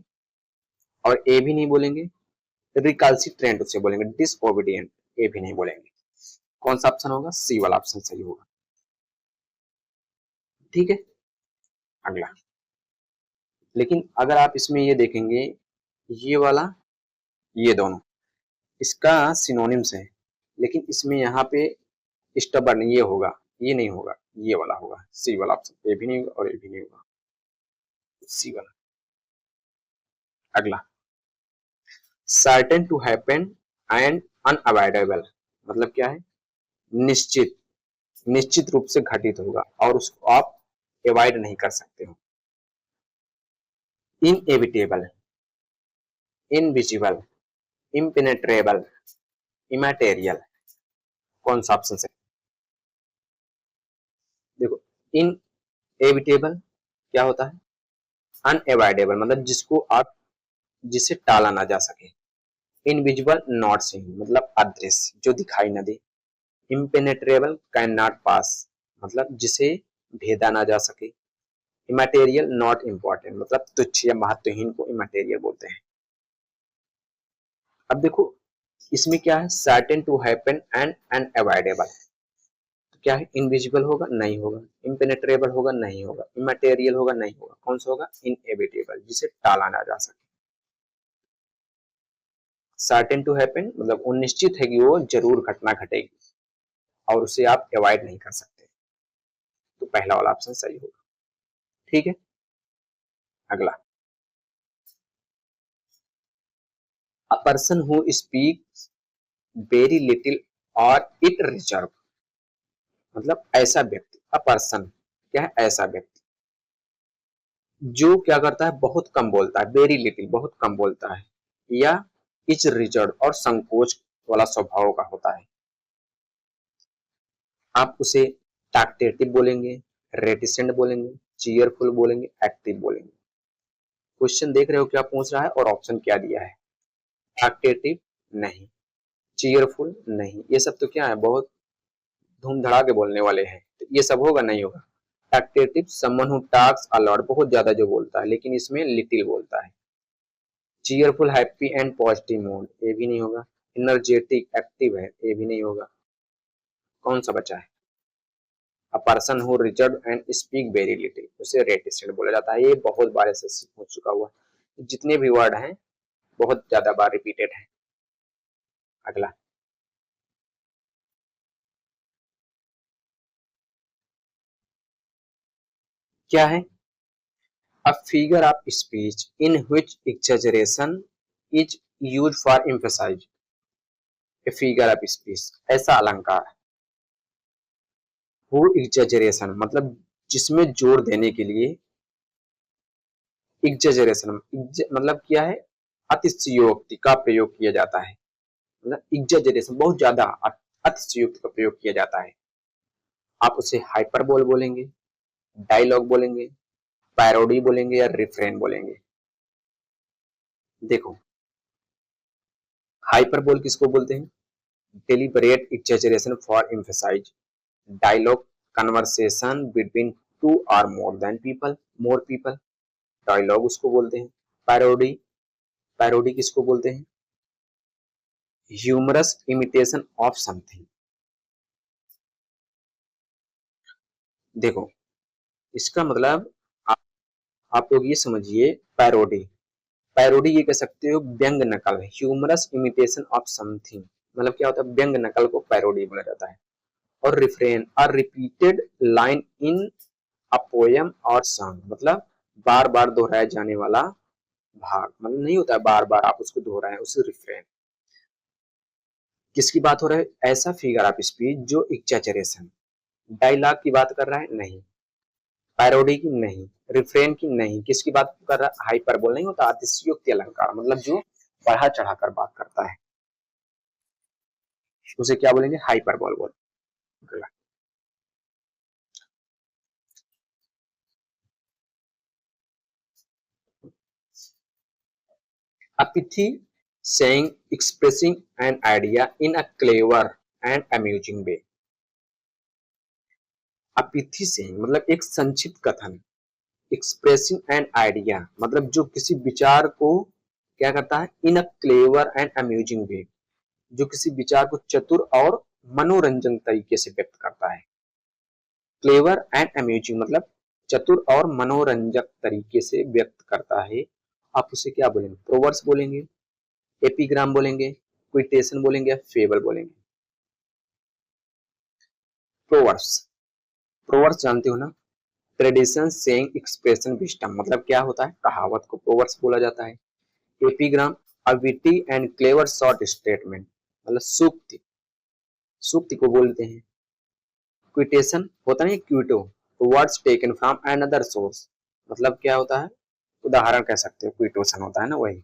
और ए भी नहीं बोलेंगे। रिकाल्सिट्रेंट उसे बोलेंगे, डिसओबीडियंट ए भी नहीं बोलेंगे। कौन सा ऑप्शन होगा, सी वाला ऑप्शन सही होगा। ठीक है, अगला। लेकिन अगर आप इसमें ये देखेंगे, ये वाला, ये दोनों इसका सिनोनिम्स है, लेकिन इसमें यहाँ पे स्टबर्न ये होगा, ये नहीं होगा, ये वाला होगा, सी वाला ऑप्शन, ए भी नहीं होगा और ए भी नहीं होगा, सी वाला। अगला, certain to happen and unavoidable मतलब क्या है, निश्चित, निश्चित रूप से घटित होगा और उसको आप अवॉइड नहीं कर सकते हो। इनएविटेबल, इनविजिबल, इम्पेनेट्रेबल, इमैटेरियल, कौन सा ऑप्शन है। देखो इनएविटेबल क्या होता है, अनएवॉइडेबल मतलब जिसको आप, जिसे टाला ना जा सके। इनविजिबल नॉट सीन मतलब अदृश्य, जो दिखाई न दे। इम्पेनेट्रेबल कैन नॉट पास मतलब जिसे भेदा ना जा सके। इमैटेरियल नॉट इम्पोर्टेंट मतलब तुच्छ या महत्वहीन को इमैटेरियल बोलते हैं। अब देखो इसमें क्या है, certain to happen and unavoidable, तो क्या है, इनविजिबल होगा नहीं होगा, इम्पेनेट्रेबल होगा नहीं होगा, इमैटेरियल होगा नहीं होगा, कौन सा होगा, इनएविटेबल जिसे टाला ना जा सके। सर्टेन टू हैपन मतलब वो निश्चित है कि वो जरूर घटना घटेगी और उसे आप अवॉइड नहीं कर सकते, तो पहला वाला ऑप्शन सही होगा। ठीक है, अगला, a person who speaks very little और इट रिजर्व मतलब ऐसा व्यक्ति, अ पर्सन क्या है, ऐसा व्यक्ति जो क्या करता है, बहुत कम बोलता है, वेरी लिटिल बहुत कम बोलता है, या इच रिजर्व और संकोच वाला स्वभाव का होता है। आप उसे टॉक्टेटिव बोलेंगे, रेटिसेंट बोलेंगे, चीयरफुल बोलेंगे, एक्टिव बोलेंगे। क्वेश्चन देख रहे हो क्या पूछ रहा है और ऑप्शन क्या दिया है। टॉक्टेटिव नहीं, चीयरफुल नहीं, ये सब तो क्या है, बहुत धूम धड़ाके बोलने वाले हैं, तो ये सब होगा नहीं होगा। Talkative someone who talks a lot बहुत ज्यादा जो बोलता है, लेकिन इसमें लिटिल बोलता है। Cheerful happy and positive mood, ये भी नहीं होगा। एनर्जेटिक एक्टिव है, ये भी नहीं होगा। कौन सा बचा है, a person who reserve and speak very little, उसे रेटिसेंट बोला जाता है। ये बहुत बार ऐसे हो चुका हुआ है, जितने भी वर्ड हैं बहुत ज्यादा बार रिपीटेड है। अगला, क्या है, a figure of speech in which exaggeration is used for emphasize, a figure of speech ऐसा अलंकार, who exaggeration मतलब जिसमें जोर देने के लिए, exaggeration मतलब क्या है, अतिशयोक्ति का प्रयोग किया जाता है, मतलब exaggeration बहुत ज्यादा अतिशयोक्ति का प्रयोग किया जाता है। आप उसे हाइपरबोल बोलेंगे, डायलॉग बोलेंगे, पैरोडी बोलेंगे या रिफ्रेन बोलेंगे। देखो हाइपरबोल किसको बोलते हैं, deliberate exaggeration for emphasize, dialogue conversation between two or more people, dialogue उसको बोलते हैं। पैरोडी, पैरोडी किसको बोलते हैं, ह्यूमरस इमिटेशन ऑफ समथिंग। देखो इसका मतलब आप लोग ये समझिए, पैरोडी, पैरोडी ये कह सकते हो व्यंग नकल, ह्यूमरस इमिटेशन ऑफ समथिंग, मतलब क्या होता है, व्यंग नकल को पैरोडी बोला जाता है। और refrain, a repeated line in a poem और सॉन्ग, मतलब बार बार दोहराया जाने वाला भाग, मतलब नहीं होता है बार बार आप उसको दोहराएं, उसे रिफ्रेन। किसकी बात हो रहा है, ऐसा फिगर ऑफ स्पीच जो एग्जैजरेशन, डायलॉग की बात कर रहा है नहीं, पैरोडी की नहीं, रिफ्रेन की नहीं, किसकी बात कर रहा है, हाइपरबोल नहीं होता, अतिशयोक्ति अलंकार, मतलब जो बढ़ा चढ़ाकर बात करता है उसे क्या बोलेंगे, हाइपरबोल बोल। A pithy saying expressing an idea in a clever and amusing way. A pithy saying मतलब एक संक्षिप्त कथन, एक्सप्रेसिंग एन आइडिया मतलब जो किसी विचार को क्या करता है, इन अ क्लेवर एंड अम्यूजिंग वे, जो किसी विचार को चतुर और मनोरंजन तरीके से व्यक्त करता है। क्लेवर एंड अम्यूजिंग मतलब चतुर और मनोरंजक तरीके से व्यक्त करता है, आप उसे क्या बोलेंगे, प्रोवर्स बोलेंगे, एपिग्राम बोलेंगे, क्विटेशन बोलेंगे या फेबल बोलेंगे। प्रोवर्स, प्रोवर्स जानते हो ना, ट्रेडिशन सेइंग एक्सप्रेशन विस्डम, मतलब क्या होता है, कहावत को प्रोवर्स बोला जाता है। Epigram, a witty and clever short statement, मतलब सूक्ति, सूक्ति को बोलते हैं। क्विटेशन होता है Quito, words taken from another source, मतलब क्या होता है, उदाहरण कह सकते हो, क्विटोशन होता है ना वही।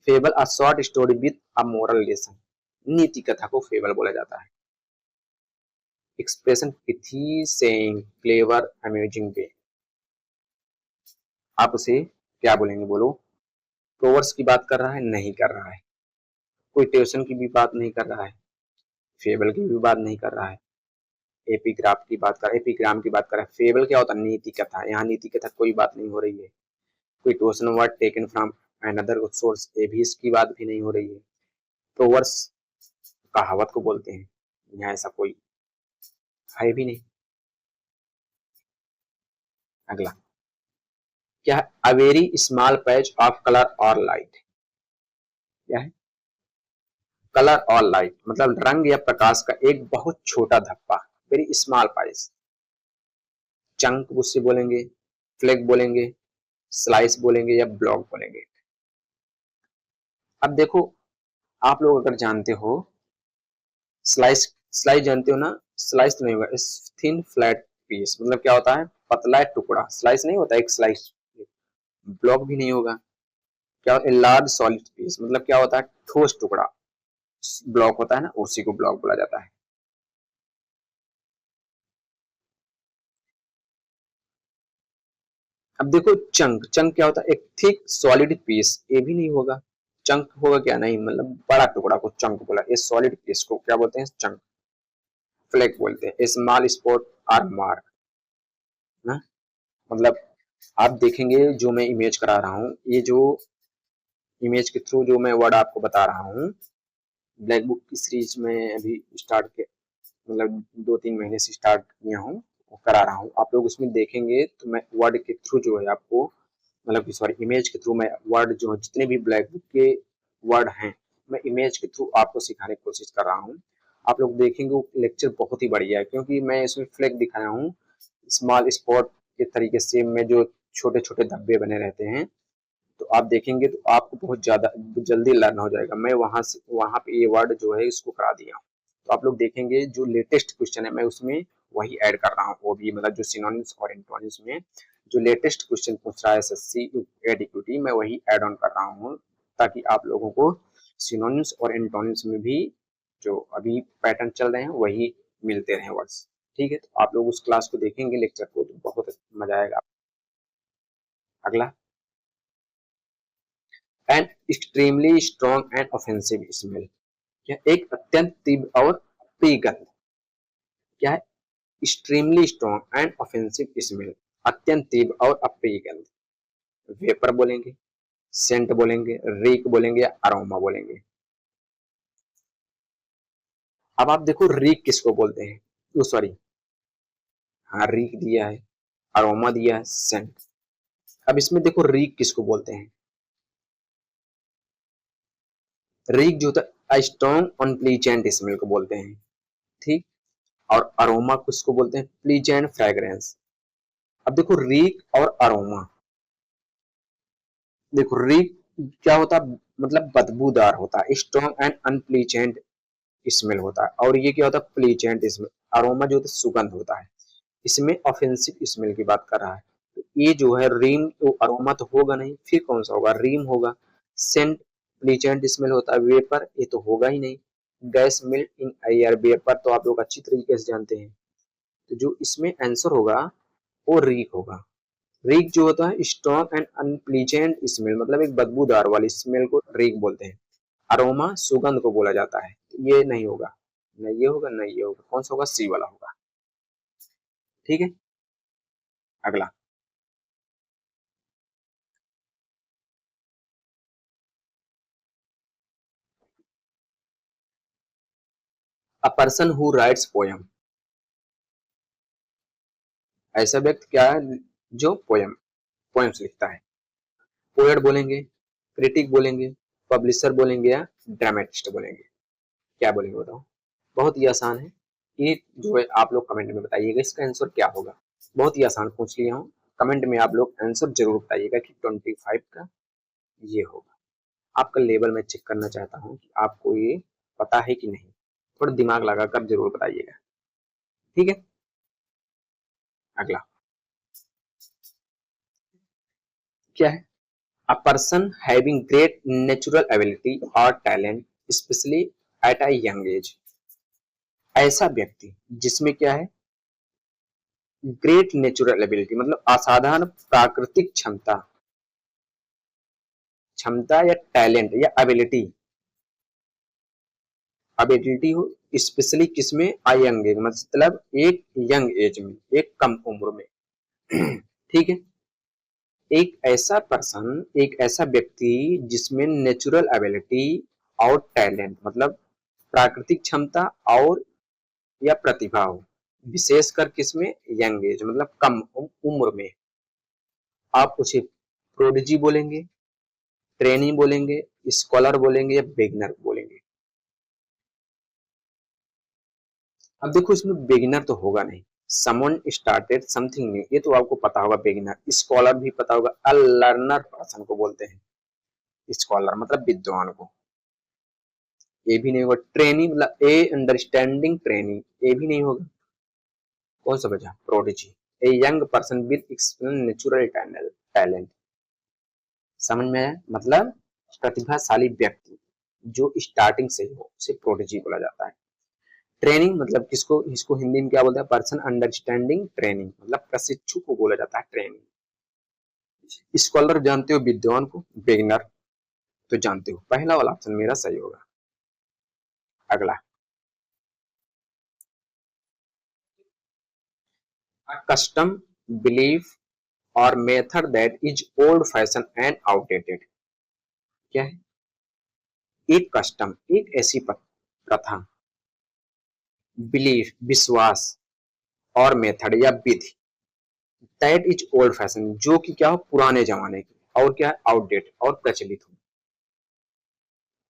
Fable, a short story with a moral lesson, नीति कथा को फेबल बोला जाता है। Expression pithy saying clever amazing way, आप उसे क्या बोलेंगे, बोलो। प्रोवर्स की बात कर रहा है, नहीं कर रहा है, क्विटेशन की भी बात नहीं कर रहा है, फेबल की भी बात नहीं कर रहा है, एपिग्राफ की बात कर, एपिग्राम की बात कर रहा है। फेबल क्या होता है, नीति कथा, यहाँ नीति कथा कोई बात नहीं हो रही है। Quotation, word taken from another source, ये भी इसकी बात भी नहीं हो रही है। प्रोवर्स कहावत को बोलते हैं, यहाँ ऐसा कोई है भी नहीं। अगला क्या है, a very small patch of colour और लाइट, क्या है, कलर और लाइट मतलब रंग या प्रकाश का एक बहुत छोटा धब्बा, वेरी स्मॉल पैच। चंक उससे बोलेंगे, फ्लेक बोलेंगे, स्लाइस बोलेंगे या ब्लॉक बोलेंगे। अब देखो, आप लोग अगर जानते हो स्लाइस, स्लाइस जानते हो ना, स्लाइस तो नहीं होगा, थिन फ्लैट पीस मतलब क्या होता है, पतला टुकड़ा, स्लाइस नहीं होता एक स्लाइस। ब्लॉक भी नहीं होगा, क्या होता है, लार्ज सॉलिड पीस मतलब क्या होता है, ठोस टुकड़ा, ब्लॉक होता है ना, उसी को ब्लॉक बोला जाता है। अब देखो चंक, चंक क्या होता है, एक थिक सॉलिड पीस, ये भी नहीं होगा, चंक होगा क्या, नहीं, मतलब बड़ा टुकड़ा को चंक बोला, ये सॉलिड पीस को क्या बोलते हैं, चंक। फ्लैक बोलते हैं, स्मॉल स्पॉट आर मार्क ना, मतलब आप देखेंगे जो मैं इमेज करा रहा हूँ, ये जो इमेज के थ्रू जो मैं वर्ड आपको बता रहा हूँ, ब्लैक बुक की सीरीज में अभी स्टार्ट के मतलब 2-3 महीने से स्टार्ट किया हूँ, करा रहा हूँ। आप लोग उसमें देखेंगे तो मैं वर्ड के थ्रू जो है आपको, मतलब सॉरी इमेज के थ्रू मैं वर्ड जो जितने भी ब्लैक बुक के वर्ड हैं, मैं इमेज के थ्रू आपको सिखाने की कोशिश कर रहा हूँ। आप लोग देखेंगे वो लेक्चर बहुत ही बढ़िया है, क्योंकि मैं इसमें फ्लैग दिखाया हूँ स्मॉल स्पॉट के तरीके से, में जो छोटे छोटे धब्बे बने रहते हैं, तो आप देखेंगे तो आपको बहुत ज्यादा जल्दी लर्न हो जाएगा। मैं वहां से वहां पे ये वर्ड जो है इसको करा दिया हूँ, तो आप लोग देखेंगे जो लेटेस्ट क्वेश्चन है मैं उसमें वही ऐड कर रहा हूँ, वो भी मतलब जो सिनोनिम्स और एंटोनिम्स में जो लेटेस्ट क्वेश्चन पूछ रहा है एसएससी एडीक्यूटी, मैं वही ऐड ऑन कर रहा हूँ, ताकि आप लोगों को सिनोनिम्स और एंटोनिम्स में भी जो अभी पैटर्न चल रहे हैं वही मिलते रहे वर्ड्स। ठीक है, तो आप लोग उस क्लास को देखेंगे लेक्चर को तो बहुत मजा आएगा। अगला, an extremely strong and offensive smell, क्या एक अत्यंत तीव्र और अप्रिय गंध, क्या है, extremely strong and offensive smell, अत्यंत तीव्र और अप्रिय गंध। वेपर बोलेंगे, सेंट बोलेंगे, रीक बोलेंगे या अरोमा बोलेंगे। अब आप देखो रीक किसको बोलते हैं, सॉरी हाँ रीक दिया है, अरोमा दिया है, सेंट। अब इसमें देखो रीक किसको बोलते हैं, रीक जो होता है स्ट्रॉन्ग अनप्लीजेंट स्मेल को बोलते हैं, ठीक। और अरोमा किसको बोलते हैं, प्लीजेंट फ्रेग्रेंस। अब देखो रीक और अरोमा, देखो रीक क्या होता है, मतलब बदबूदार होता है, स्ट्रॉन्ग एंड अनप्लीजेंट स्मेल होता है, और ये क्या होता है प्लीजेंट स्मेल, अरोमा जो होता है सुगंध होता है, इसमें ऑफेंसिव स्मेल की बात कर रहा है। तो ये जो है रीम तो अरोमा तो होगा नहीं, फिर कौन सा होगा, रीम होगा। सेंट प्लीजेंट स्मेल होता है, वेपर ये तो होगा ही नहीं। गैस मिल्ट इन एयर, वेपर तो आप लोग अच्छी तरीके से जानते हैं। तो जो इसमें आंसर होगा वो रीक होगा। रीक जो होता है स्ट्रॉन्ग एंड अनप्लीजेंट स्मेल, मतलब एक बदबूदार वाली स्मेल को रीक बोलते हैं। अरोमा सुगंध को बोला जाता है, तो ये नहीं होगा, न ये होगा न ये होगा, कौन सा होगा, सी वाला होगा, ठीक है। अगला, a person who rights poem, ऐसा व्यक्ति क्या है जो पोएम्स लिखता है। पोएट बोलेंगे, क्रिटिक बोलेंगे, पब्लिशर बोलेंगे, या ड्रामेटिस्ट बोलेंगे, क्या बोलेंगे बताओ। बहुत ही आसान है, ये जो है आप लोग कमेंट में बताइएगा इसका आंसर क्या होगा। बहुत ही आसान पूछ लिया हूँ, कमेंट में आप लोग आंसर जरूर बताइएगा कि 25 का ये होगा। आपका लेवल मैं चेक करना चाहता हूँ कि आपको ये पता है कि नहीं, थोड़ा दिमाग लगाकर जरूर बताइएगा, ठीक है। अगला क्या है, a person having great natural ability or talent especially at a young age, ऐसा व्यक्ति जिसमें क्या है ग्रेट नेचुरल एबिलिटी, मतलब असाधारण प्राकृतिक क्षमता, क्षमता या टैलेंट या एबिलिटी, एबिलिटी हो स्पेशली किसमें, आ यंग एज, मतलब एक यंग एज में, एक कम उम्र में, ठीक है। एक ऐसा पर्सन, एक ऐसा व्यक्ति जिसमें नेचुरल एबिलिटी और टैलेंट, मतलब प्राकृतिक क्षमता और या प्रतिभा हो, विशेषकर किसमें, यंग एज, मतलब कम उम्र में, आप उसे प्रोडिजी बोलेंगे, ट्रेनी बोलेंगे, स्कॉलर बोलेंगे, या बिगनर बोलेंगे। अब देखो इसमें बिगिनर तो होगा नहीं, समवन स्टार्टेड समथिंग न्यू, ये तो आपको पता होगा बिगिनर, स्कॉलर भी पता होगा, अ लर्नर पर्सन को बोलते हैं स्कॉलर, मतलब विद्वान को, ये भी नहीं होगा। ट्रेनी मतलब ए अंडरस्टैंडिंग ट्रेनी, ये भी नहीं होगा, कौन सा बचा, prodigy, a young person with natural talent, समझ में आया, मतलब प्रतिभाशाली व्यक्ति जो स्टार्टिंग से ही हो उसे प्रोडिजी बोला जाता है। ट्रेनिंग मतलब किसको, इसको हिंदी में क्या बोलते हैं, पर्सन अंडरस्टैंडिंग ट्रेनिंग, मतलब प्रशिक्षु को बोला जाता है ट्रेनिंग। स्कॉलर जानते हो विद्वान को, बिगनर तो जानते हो, पहला वाला ऑप्शन मेरा सही होगा। अगला, कस्टम, बिलीफ और method that is old fashion and outdated, क्या है, एक कस्टम एक ऐसी प्रथा, बिलीफ विश्वास, और मेथड या विधि, दैट इज ओल्ड फैशन जो कि क्या हो पुराने जमाने की, और क्या है आउटडेट और प्रचलित हो,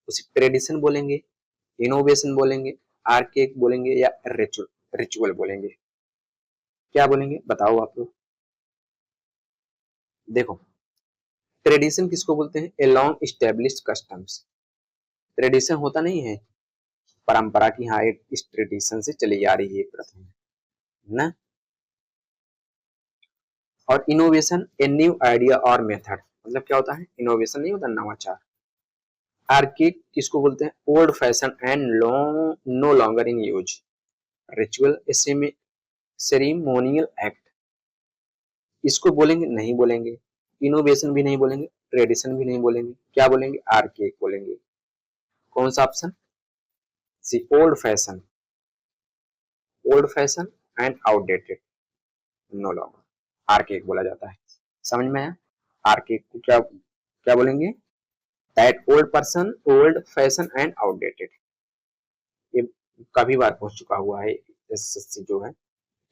उसे ट्रेडिशन बोलेंगे, इनोवेशन बोलेंगे, आर्केक बोलेंगे, या रिचुअल रिचुअल बोलेंगे, क्या बोलेंगे बताओ आप लोग। देखो ट्रेडिशन किसको बोलते हैं, a long established customs, tradition होता नहीं है परंपरा की, हाँ एक इस ट्रेडिशन से चली आ रही है प्रथा है ना। और इनोवेशन ए न्यू आइडिया और मेथड, मतलब क्या होता है, इनोवेशन नहीं होता नवाचार। आर्किक किसको बोलते हैं, old fashion and long no longer in use. Ritual ceremonial act, इसको बोलेंगे नहीं बोलेंगे, इनोवेशन भी नहीं बोलेंगे, ट्रेडिशन भी नहीं बोलेंगे, क्या बोलेंगे, आर्केक बोलेंगे, कौन सा option, C old fashion, old fashion and outdated, no longer, archaic बोला जाता है। समझ में आया, आर्केक को क्या क्या बोलेंगे, that old person old fashion and outdated, ये काफी बार पूछ चुका हुआ है एसएससी जो है,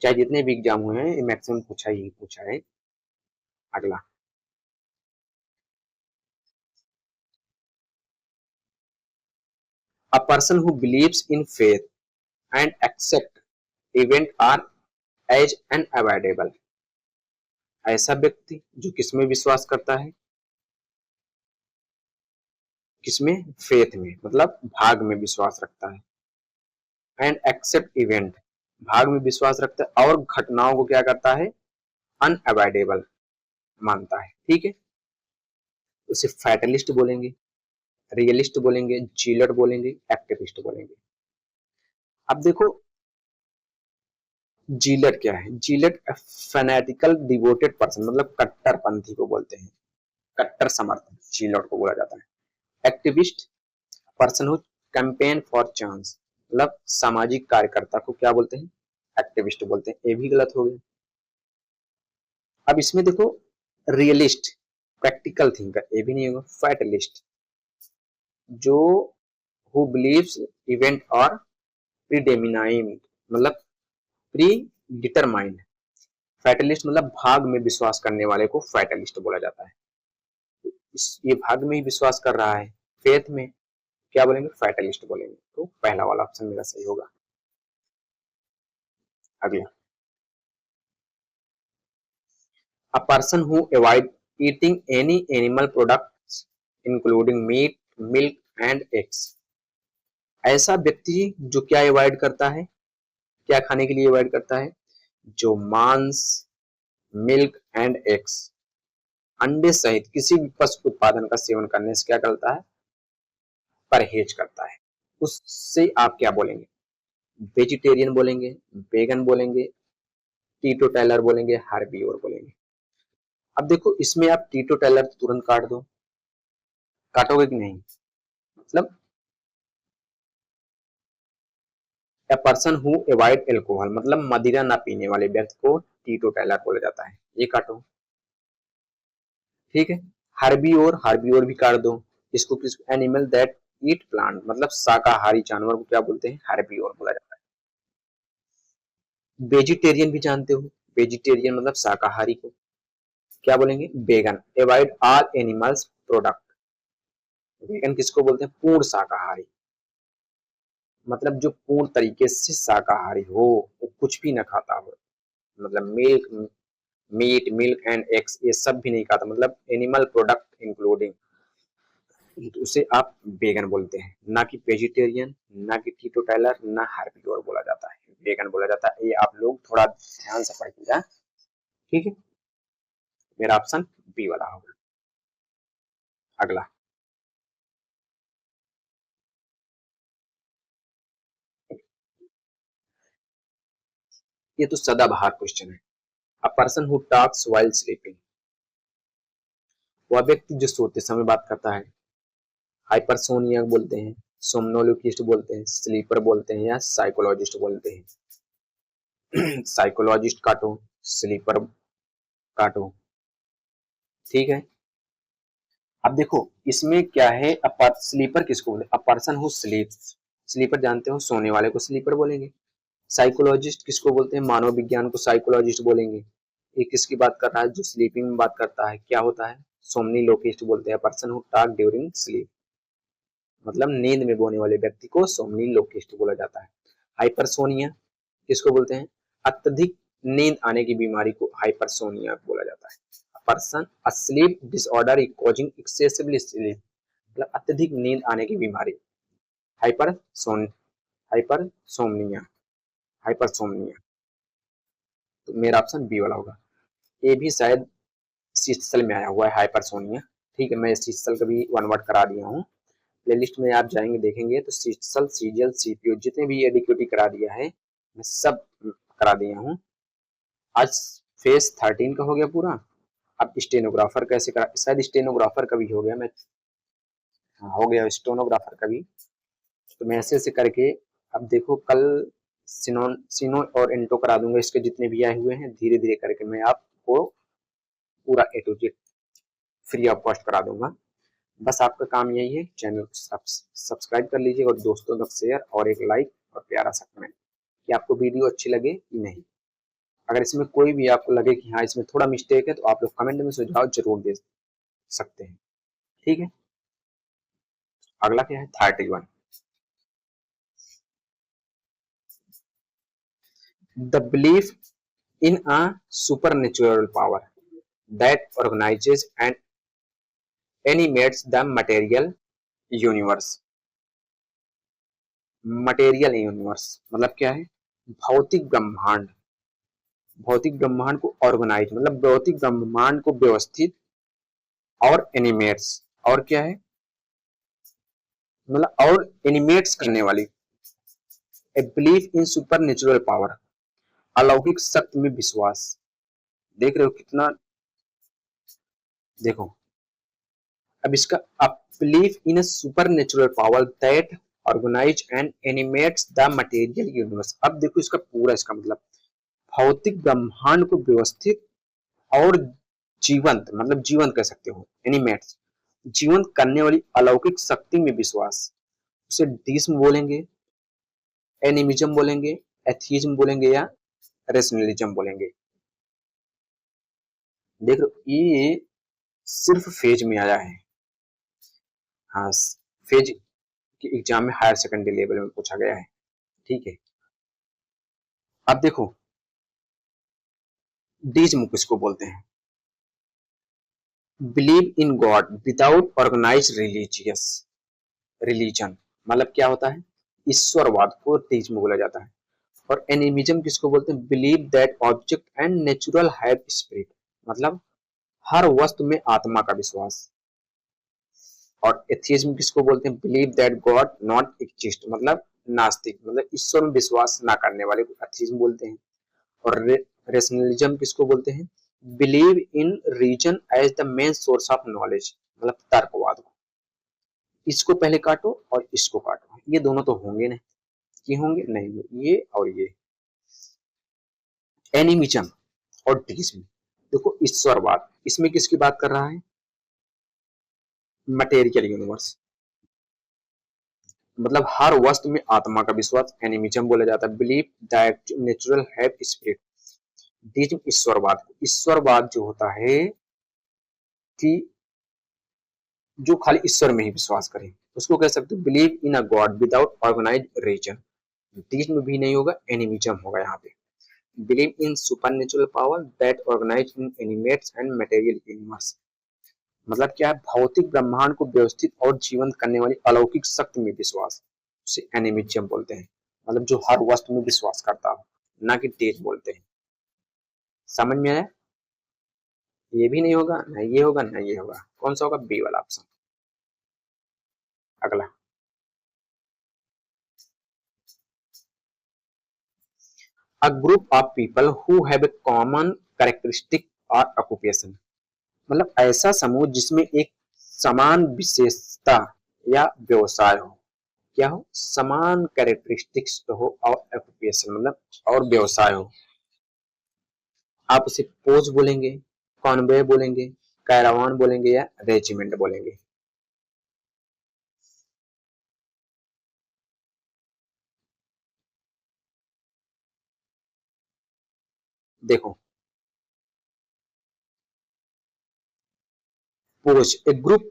चाहे जितने भी एग्जाम हुए हैं ये मैक्सिमम पूछा ही पूछा है। अगला, a person who believes in faith and accept event are as unavoidable. ऐसा व्यक्ति जो किसमें विश्वास करता है, किसमें, फेथ में, मतलब भाग में विश्वास रखता है, एंड एक्सेप्ट इवेंट, भाग में विश्वास रखता है और घटनाओं को क्या करता है, अनअवॉइडेबल मानता है। ठीक है, उसे फैटलिस्ट बोलेंगे, रियलिस्ट बोलेंगे, जीलट बोलेंगे, एक्टिविस्ट बोलेंगे। अब देखो जीलट क्या है, जीलट फैनेटिकल डिवोटेड पर्सन, मतलब कट्टरपंथी को बोलते हैं, कट्टर समर्थक जीलट को बोला जाता है। Activist person who campaign for chance, मतलब सामाजिक कार्यकर्ता को क्या बोलते हैं, एक्टिविस्ट बोलते हैं। ये भी गलत हो गया। अब इसमें देखो रियलिस्ट, प्रैक्टिकल थिंकर, ये भी नहीं होगा। फैटलिस्ट जो हु बिलीव्स इवेंट और प्रीडेमिनाइंड, मतलब प्री डिटरमाइंड। फैटलिस्ट मतलब भाग में विश्वास करने वाले को फैटलिस्ट बोला जाता है। ये भाग में ही विश्वास कर रहा है, फेथ में, क्या बोलेंगे, फैटलिस्ट बोलेंगे। तो पहला वाला ऑप्शन मेरा सही होगा। अगला, a person who avoid eating any animal products including meat, milk and eggs. ऐसा व्यक्ति जो क्या अवॉइड करता है, क्या खाने के लिए अवॉइड करता है, जो मांस, मिल्क एंड एग्स, अंडे सहित किसी भी पशु उत्पादन का सेवन करने से क्या करता है, परहेज करता है। उससे आप क्या बोलेंगे, वेजिटेरियन बोलेंगे, वेगन बोलेंगे, टीटोटैलर बोलेंगे, हार्बीओर बोलेंगे। अब देखो इसमें आप टीटोटैलर तुरंत काट दो, काटोगे कि नहीं, मतलब a person who avoid alcohol, मतलब मदिरा ना पीने वाले व्यक्ति को टीटोटैलर बोला जाता है। ये काटो, ठीक है। हार्बीओर भी काट दो। इसको किस, एनिमल दैट ईट प्लांट, मतलब शाकाहारी जानवर को क्या बोलते हैं, हार्बीओर बोला जाता है। वेजिटेरियन भी जानते हो, वेजिटेरियन मतलब शाकाहारी को क्या बोलेंगे, vegan. Avoid all animals product, vegan किसको बोलते हैं, पूर्ण शाकाहारी, मतलब जो पूर्ण तरीके से शाकाहारी हो, वो कुछ भी ना खाता हो, मतलब मीट, मिल्क एंड एग्स ये सब भी नहीं खाता, मतलब एनिमल प्रोडक्ट इंक्लूडिंग, उसे आप वेगन बोलते हैं। ना कि वेजिटेरियन, ना कि टीटोटैलर, ना हार्बीओर बोला जाता है, वेगन बोला जाता है। ये आप लोग थोड़ा ध्यान से पढ़िएगा, ठीक है। मेरा ऑप्शन बी वाला होगा। अगला, ये तो सदाबहार क्वेश्चन है। A person who talks while sleeping, वह व्यक्ति जो सोते समय बात करता है। हाइपरसोनिया बोलते हैं, सोमनोलुकिस्ट बोलते हैं, स्लीपर बोलते हैं, या साइकोलॉजिस्ट बोलते हैं। साइकोलॉजिस्ट काटो, स्लीपर काटो, ठीक है। अब देखो इसमें क्या है, स्लीपर किसको बोले, a person who sleeps, sleeper जानते हो, सोने वाले को स्लीपर बोलेंगे। साइकोलॉजिस्ट किसको बोलते हैं, मानव विज्ञान को साइकोलॉजिस्ट बोलेंगे। ये किसकी बात कर रहा है, जो स्लीपिंग में बात करता है, क्या होता है, सोमनीलोकिस्ट बोलते हैं। Person who talk during sleep, मतलब नींद में बोलने वाले व्यक्ति को सोमनीलोकिस्ट बोला जाता है। हाइपरसोनिया किसको बोलते हैं, अत्यधिक नींद आने की बीमारी को हाइपरसोनिया बोला जाता है। Person asleep disorder is causing excessively sleep, मतलब अत्यधिक नींद आने की बीमारी, हाइपरसोन हाइपरसोमनिया, हाइपरसोमनिया। तो मेरा ऑप्शन बी वाला होगा। ये भी शायद सीजल में आया हुआ है, हाइपरसोनिया। ठीक है, मैं सीजल का भी वन वर्ड करा दिया हूँ। प्लेलिस्ट में आप जाएंगे देखेंगे तो सीजल, सीजीएल, सीपीयू जितने भी एडिक्यूटी करा दिया है मैं सब करा दिया हूँ। आज फेज 13 का हो गया पूरा। अब स्टेनोग्राफर कैसे करा, शायद स्टेनोग्राफर का भी हो गया, मैं, हाँ हो गया स्टेनोग्राफर का भी। तो मैं ऐसे ऐसे करके, अब देखो कल सिनो और इंटो करा दूंगा, इसके जितने भी आए हुए हैं धीरे धीरे करके मैं आपको पूरा A to Z free of cost करा दूंगा। बस आपका काम यही है, चैनल को सब्सक्राइब कर लीजिए और दोस्तों तक शेयर, और एक लाइक और प्यारा सा कमेंट कि आपको वीडियो अच्छी लगे कि नहीं। अगर इसमें कोई भी आपको लगे कि हाँ इसमें थोड़ा मिस्टेक है तो आप लोग कमेंट में सुझाव जरूर दे सकते हैं, ठीक है। अगला क्या है, 31। The belief in a supernatural power that organizes and animates the material universe. Material universe मतलब क्या है? भौतिक ब्रह्मांड। भौतिक ब्रह्मांड को ऑर्गेनाइज मतलब भौतिक ब्रह्मांड को व्यवस्थित और एनिमेट्स और क्या है मतलब और एनिमेट्स करने वाली। A belief in super natural power, अलौकिक शक्ति में विश्वास। देख रहे हो कितना, देखो अब इसका belief in a supernatural power that organize and animates the material universe. अब देखो इसका पूरा इसका मतलब भौतिक ब्रह्मांड को व्यवस्थित और जीवंत मतलब जीवंत कह सकते हो, एनिमेट्स जीवंत करने वाली अलौकिक शक्ति में विश्वास। उसे डीस्म बोलेंगे, एनिमिज्म बोलेंगे, एथिज्म बोलेंगे या रेशनलिज्म बोलेंगे। देख लो ये सिर्फ फेज में आया है। हाँ, फेज के एग्जाम में हायर सेकेंडरी लेवल में पूछा गया है। ठीक है, अब देखो डीज्म किसको बोलते हैं? Believe in God without organize religious religion. मतलब क्या होता है? ईश्वरवाद को डीज्म बोला जाता है। और एनिमिज्म किसको बोलते हैं? Believe that object and natural have spirit. मतलब हर वस्तु में आत्मा का विश्वास। और एथिज्म किसको बोलते हैं? Believe that God not exist. मतलब नास्तिक मतलब ईश्वर में विश्वास ना करने वाले को एथिज्म बोलते हैं। और रेशनलिज्म किसको बोलते हैं? Believe in reason as the main source of knowledge. मतलब तर्कवाद को। इसको पहले काटो और इसको काटो, ये दोनों तो होंगे नहीं। ये होंगे नहीं, ये और ये। एनिमिज्म और डीइज्म, देखो ईश्वरवाद, इसमें किसकी बात कर रहा है? मटेरियल यूनिवर्स मतलब हर वस्तु में आत्मा का विश्वास, एनिमिज्म बोला जाता है। Believe that natural have spirit. Deism ईश्वरवाद। ईश्वरवाद जो होता है कि जो खाली ईश्वर में ही विश्वास करे, उसको कह सकते हो believe in a god without organise reason. Deism भी नहीं होगा, एनिमिज्म होगा यहाँ पे। Believe in supernatural power that organise in animates and material universe. मतलब क्या है? भौतिक ब्रह्मांड को व्यवस्थित और जीवंत करने वाली अलौकिक शक्ति में विश्वास, उसे एनिमिज्म बोलते हैं। मतलब जो हर वस्तु में विश्वास करता हो, ना कि डेट बोलते हैं। समझ में आया? ये भी नहीं होगा, ना ये होगा, ना ये होगा। कौन सा होगा? बी वाला ऑप्शन। अगला, अ group of people who have a common characteristic or occupation. मतलब ऐसा समूह जिसमें एक समान विशेषता या व्यवसाय हो। क्या हो? समान कैरेक्टरिस्टिक्स हो और ऑक्यूपेशन मतलब और व्यवसाय हो। आप उसे पोज बोलेंगे, कॉन्वे बोलेंगे, कैरावान बोलेंगे या रेजिमेंट बोलेंगे। देखो pose, A group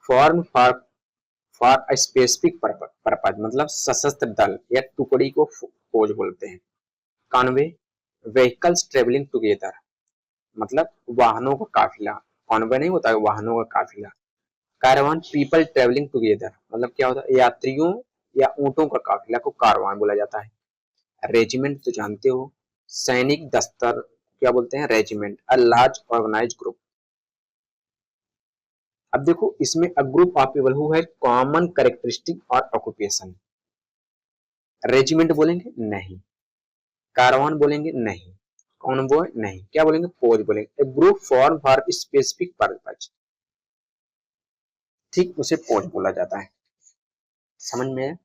form for a specific purpose मतलब सशस्त्र दल या टुकड़ी को पोज बोलते हैं। कॉन्वे, व्हीकल्स ट्रेवलिंग टुगेदर मतलब वाहनों का काफिला। कॉन्वे नहीं होता है वाहनों का काफिला। कारवान, पीपल ट्रेवलिंग टुगेदर मतलब क्या होता है? यात्रियों या ऊंटों का काफिला को कारवान बोला जाता है। रेजिमेंट तो जानते हो, सैनिक दस्तर क्या बोलते हैं? Regiment. A large organize group. अब देखो इसमें a group of people who have common characteristic or occupation. Regiment बोलेंगे? नहीं। कारवान बोलेंगे? नहीं। कॉन्वॉय? नहीं। क्या बोलेंगे? फौज बोलेंगे। A group form for specific purpose, ठीक उसे फौज बोला जाता है। समझ में?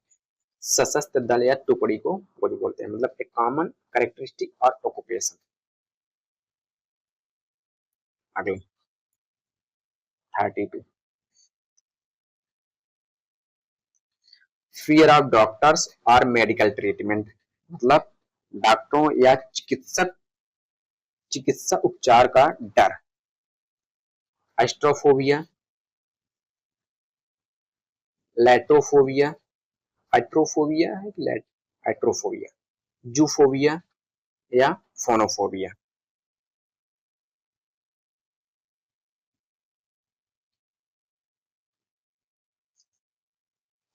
सशस्त्र दल या टुकड़ी को फौज बोलते हैं। मतलब एक कॉमन कैरेक्टरिस्टिक और ऑक्यूपेशन। अगले 32, फियर ऑफ डॉक्टर्स और मेडिकल ट्रीटमेंट मतलब डॉक्टरों या चिकित्सा उपचार का डर। एस्ट्रोफोबिया, लैट्रोफोबिया, एट्रोफोबिया है कि एट्रोफोबिया, जूफोबिया, या phonophobia.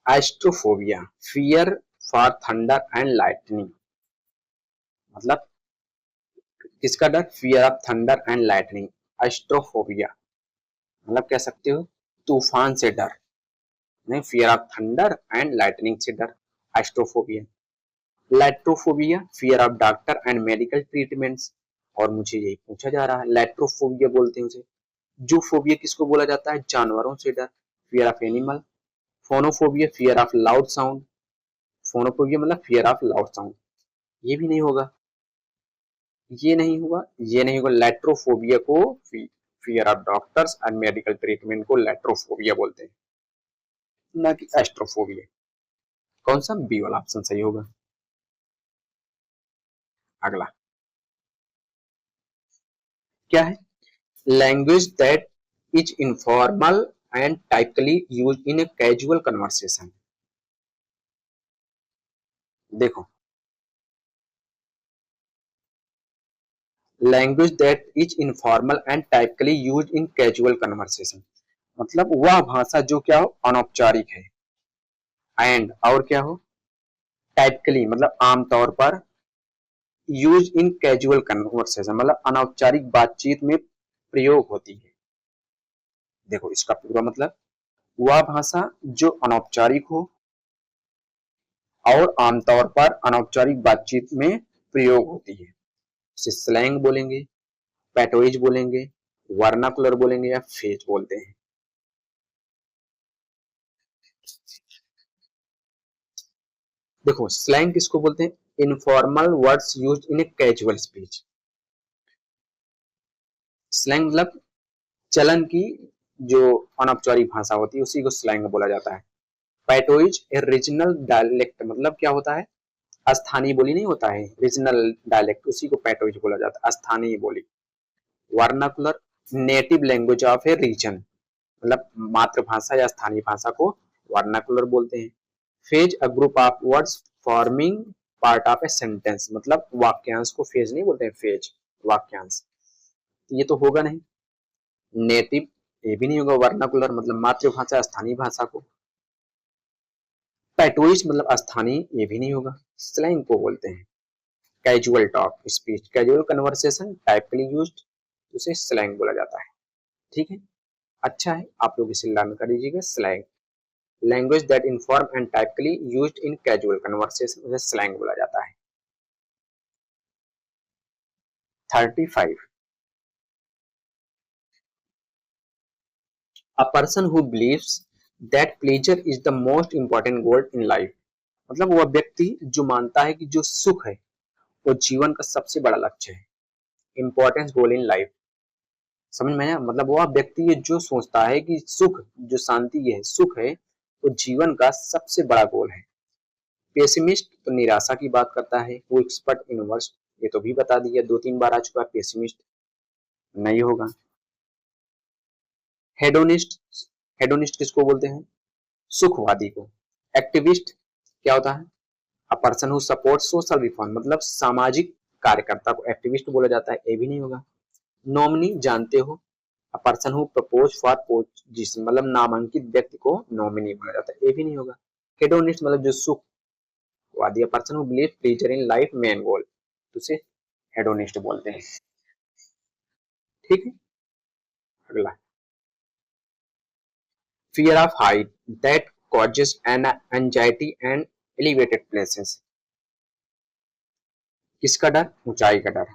Astrophobia, fear for thunder and lightning. मतलब किसका डर? Fear of thunder and lightning. Astrophobia मतलब कह सकते हो तूफान से डर, नहीं, fear of thunder and lightning से डर, astrophobia. Iatrophobia, fear of doctor and medical treatments. और मुझे यही पूछा जा रहा है, लैट्रोफोबिया बोलते हैं उसे। जूफोबिया किसको बोला जाता है? जानवरों से डर, fear of animal. Phonophobia, fear of loud sound. Phonophobia मतलब फियर ऑफ लाउड साउंड। ये भी नहीं होगा, ये नहीं होगा, ये नहीं होगा। लैट्रोफोबिया को fear of doctors and medical treatment को लैट्रोफोबिया बोलते हैं, ना कि एस्ट्रोफोबिया। कौन सा? बी वाला ऑप्शन सही होगा। अगला क्या है? Language that is informal and typically use in a casual conversation. देखो, language that is informal and typically use in casual conversation मतलब वह भाषा जो क्या हो? अनौपचारिक है, एंड और क्या हो? टाइपकली मतलब आमतौर पर, यूज इन कैजुअल कन्वर्सेशन मतलब अनौपचारिक बातचीत में प्रयोग होती है। देखो इसका पूरा मतलब, वह भाषा जो अनौपचारिक हो और आमतौर पर अनौपचारिक बातचीत में प्रयोग होती है, इसे स्लैंग बोलेंगे, पैटोइज बोलेंगे, वर्नाकुलर बोलेंगे या फेज बोलते हैं। देखो स्लैंग किसको बोलते हैं? Informal words used in a casual speech. Slang मतलब चलन की जो अनौपचारिक भाषा होती है उसी को स्लैंग बोला जाता है। पैटोइज ए रीजनल डायलेक्ट मतलब क्या होता है? स्थानीय बोली नहीं होता है, रीजनल डायलेक्ट, उसी को पैटोइज बोला जाता है, स्थानीय बोली। Vernacular, native language of a region मतलब मातृभाषा या स्थानीय भाषा को वर्नाकुलर बोलते हैं। Phrase, a group of words forming part of a sentence मतलब वाक्यांश को फेज नहीं बोलते हैं, फेज वाक्यांश। ये तो होगा नहीं। नेटिव, ये भी नहीं होगा। वर्नाकुलर मतलब मातृभाषा स्थानीय भाषा को। पैटोइज मतलब स्थानीय, ये भी नहीं होगा। स्लैंग को बोलते हैं casual talk, speech, casual conversation, typically used, उसे स्लैंग बोला जाता है। ठीक है, अच्छा है, आप लोग इसे लर्न कर लीजिएगा। Slang, language that inform and typically used in casual conversation, उसे स्लैंग बोला जाता है। 35, a person who believes that pleasure is the most important goal in life मतलब वह व्यक्ति जो मानता है कि जो सुख है वो जीवन का सबसे बड़ा लक्ष्य है। इंपॉर्टेंस गोल इन लाइफ, समझ में आया? मतलब वह व्यक्ति ये जो सोचता है कि सुख, जो शांति है, सुख है, वो जीवन का सबसे बड़ा गोल है। पेसिमिस्ट तो निराशा की बात करता है। वो एक्सपर्ट इन वर्स्ट, ये तो भी बता दिया, 2-3 बार आ चुका है। पेसिमिस्ट नहीं होगा। हेडोनिस्ट, हेडोनिस्ट किसको बोलते हैं? सुखवादी को। एक्टिविस्ट क्या होता है? A person who support social reform मतलब सामाजिक कार्यकर्ता को एक्टिविस्ट बोला जाता है, ये भी नहीं होगा। नॉमिनी जानते हो, अ person who propose for position मतलब नामांकित व्यक्ति को नॉमिनी बोला जाता है, ये भी नहीं होगा। हेडोनिस्ट मतलब जो सुखवादी, a person who believe pleasure in life main goal, तो उसे हेडोनिस्ट बोलते हैं। ठीक है, अगला, fear of height that causes an anxiety and elevated places. किसका डर? ऊंचाई का डर।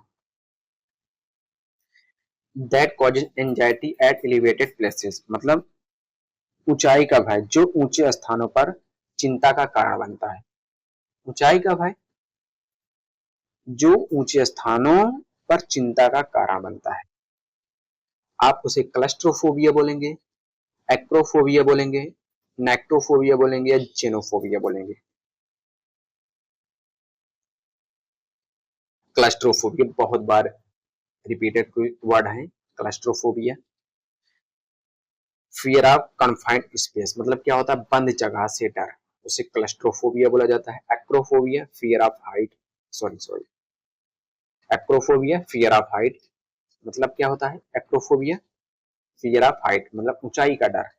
That causes anxiety at elevated places मतलब ऊंचाई का भय जो ऊंचे स्थानों पर चिंता का कारण बनता है। ऊंचाई का भय जो ऊंचे स्थानों पर चिंता का कारण बनता है। आप उसे क्लस्ट्रोफोबिया बोलेंगे, एक्रोफोबिया बोलेंगे, नेक्टोफोबिया बोलेंगे या जेनोफोबिया बोलेंगे। क्लस्ट्रोफोबिया बहुत बार रिपीटेड वर्ड है, claustrophobia. Fear of confined space मतलब क्या होता है? बंद जगह से डर, उसे क्लस्ट्रोफोबिया बोला जाता है। Acrophobia, fear of height, sorry acrophobia fear of height, मतलब क्या होता है एक्रोफोबिया? फियर ऑफ हाइट मतलब ऊंचाई का डर,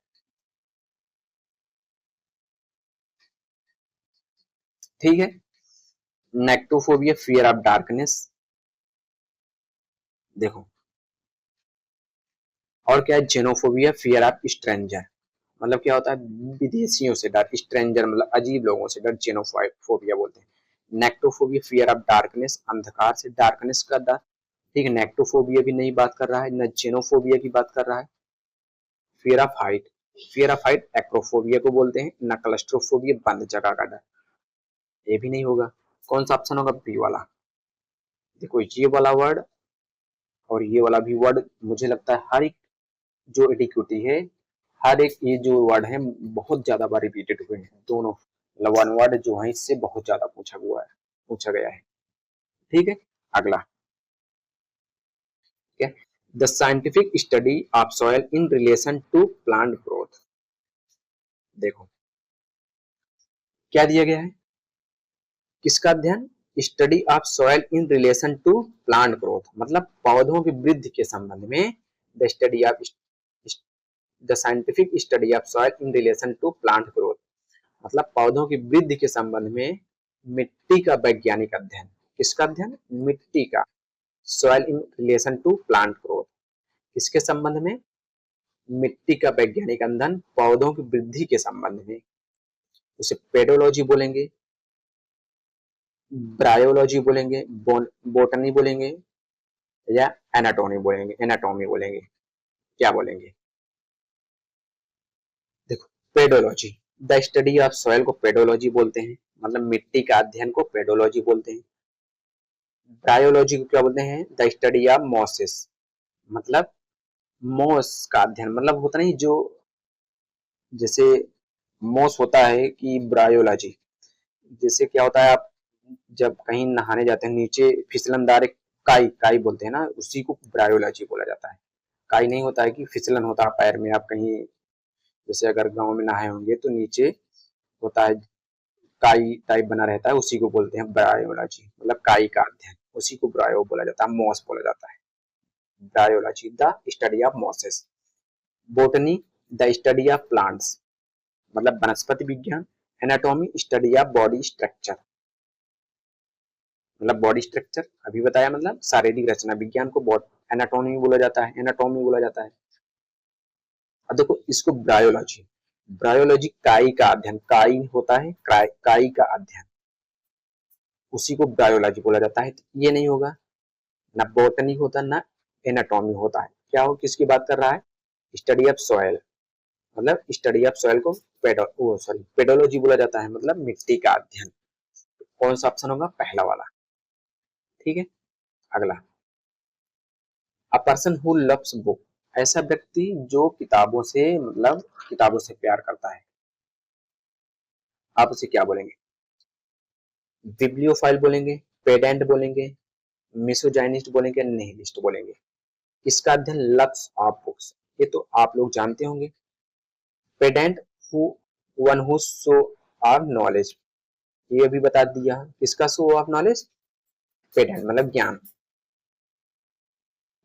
ठीक है। नेक्टोफोबिया फियर ऑफ डार्कनेस, देखो। और क्या है जेनोफोबिया फियर ऑफ स्ट्रेंजर, मतलब क्या होता है विदेशियों से डर, स्ट्रेंजर मतलब अजीब लोगों से डर, जेनोफोबिया बोलते हैं। नेक्टोफोबिया फियर ऑफ डार्कनेस, अंधकार से, डार्कनेस का डर, ठीक है। नेक्टोफोबिया भी नहीं बात कर रहा है, न जेनोफोबिया की बात कर रहा है। Fear of height, fear of height acrophobia को बोलते हैं, न क्लस्ट्रोफोबिया बंद जगह का डर, ये भी नहीं होगा। कौन सा ऑप्शन होगा? बी वाला। देखो ये वाला वर्ड और ये वाला भी वर्ड मुझे लगता है हर एक जो एडिक्यूटी है, हर एक ये जो वर्ड है बहुत ज्यादा बार रिपीटेड हुए हैं दोनों, मतलब वन वर्ड जो है इससे बहुत ज्यादा पूछा हुआ है, पूछा गया है, ठीक है। अगला, ठीक है। The scientific study of soil in relation to plant growth, देखो क्या दिया गया है, किसका अध्ययन? Study of soil in relation to plant growth, मतलब पौधों की वृद्धि के संबंध में। The study of the scientific study of soil in relation to plant growth, मतलब पौधों की वृद्धि के संबंध में मिट्टी का वैज्ञानिक अध्ययन, किसका अध्ययन? मिट्टी का। Soil in relation to plant growth, किसके संबंध में? मिट्टी का वैज्ञानिक अध्ययन पौधों की वृद्धि के संबंध में, उसे पेडोलॉजी बोलेंगे, ब्रायोलॉजी बोलेंगे, बोटनी बोलेंगे, या एनाटॉमी बोलेंगे, एनाटॉमी बोलेंगे, क्या बोलेंगे? देखो pedology, the study of soil को पेडोलॉजी बोलते हैं, मतलब मिट्टी का अध्ययन को पेडोलॉजी बोलते हैं। ब्रायोलॉजी को क्या बोलते हैं? द स्टडी ऑफ मॉसेस, मतलब मॉस का अध्ययन, मतलब होता नहीं जो, जैसे मॉस होता है कि ब्रायोलॉजी, जैसे क्या होता है आप जब कहीं नहाने जाते हैं नीचे फिसलनदार एक काई, काई बोलते हैं ना, उसी को ब्रायोलॉजी बोला जाता है। काई नहीं होता है कि फिसलन होता है पैर में, आप कहीं जैसे अगर गांव में नहाए होंगे तो नीचे होता है काई टाइप बना रहता है, उसी को बोलते हैं ब्रायोलॉजी, मतलब काई का अध्ययन, उसी को ब्रायो बोला जाता है, मॉस बोला जाता है। Bryology the study of mosses. Botany the study of plants, मतलब वनस्पति विज्ञान। Anatomy study of body structure, मतलब बॉडी स्ट्रक्चर अभी बताया, मतलब शारीरिक रचना विज्ञान को एनाटॉमी बोला जाता है, एनाटॉमी बोला जाता है। अब देखो इसको ब्रायोलॉजी, ब्रायोलॉजी काई का अध्ययन, काई होता है काई का अध्ययन, उसी को ब्रायोलॉजी बोला जाता है। तो ये नहीं होगा, ना बोटनी होता ना एनाटॉमी होता है। क्या हो, किसकी बात कर रहा है? स्टडी ऑफ सॉइल, मतलब स्टडी ऑफ सॉइल को पेडोलॉजी बोला जाता है, मतलब मिट्टी का अध्ययन। कौन सा ऑप्शन होगा? पहला वाला, ठीक है। अगला, a person who loves book, ऐसा व्यक्ति जो किताबों से, मतलब किताबों से प्यार करता है, आप उसे क्या बोलेंगे? बिब्लियोफाइल बोलेंगे, पेडेंट बोलेंगे, मिसोजाइनिस्ट बोलेंगे, निहिलिस्ट बोलेंगे। इसका अध्ययन लव्स ऑफ बुक्स, ये तो आप लोग जानते होंगे। Pedant who one who show off knowledge, ये भी बता दिया, किसका शो ऑफ नॉलेज? पेडेंट मतलब ज्ञान,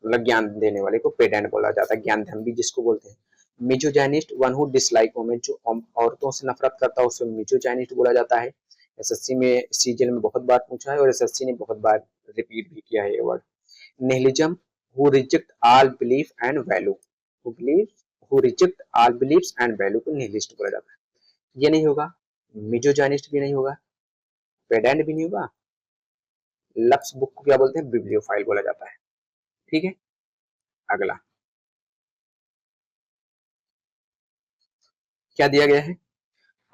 मतलब ज्ञान देने वाले को पेडेंट बोला जाता है, ज्ञान धन भी जिसको बोलते हैं। मिजोजाइनिस्ट वन हु डिसलाइक वुमेन, जो औरतों से नफरत करता है उसे मिजोजाइनिस्ट बोला जाता है। एसएससी में सीजीएल में बहुत बार पूछा है और एसएससी ने बहुत बार रिपीट भी किया है ये word. Nihilism who reject all belief and value, who believe who reject all beliefs and value को निहिलिस्ट बोला जाता है। ये नहीं होगा, मिजोजाइनिस्ट भी नहीं होगा, पेडेंट भी नहीं होगा। लफ्स बुक को क्या बोलते हैं? बिब्लियोफाइल बोला जाता है, ठीक है। अगला क्या दिया गया है?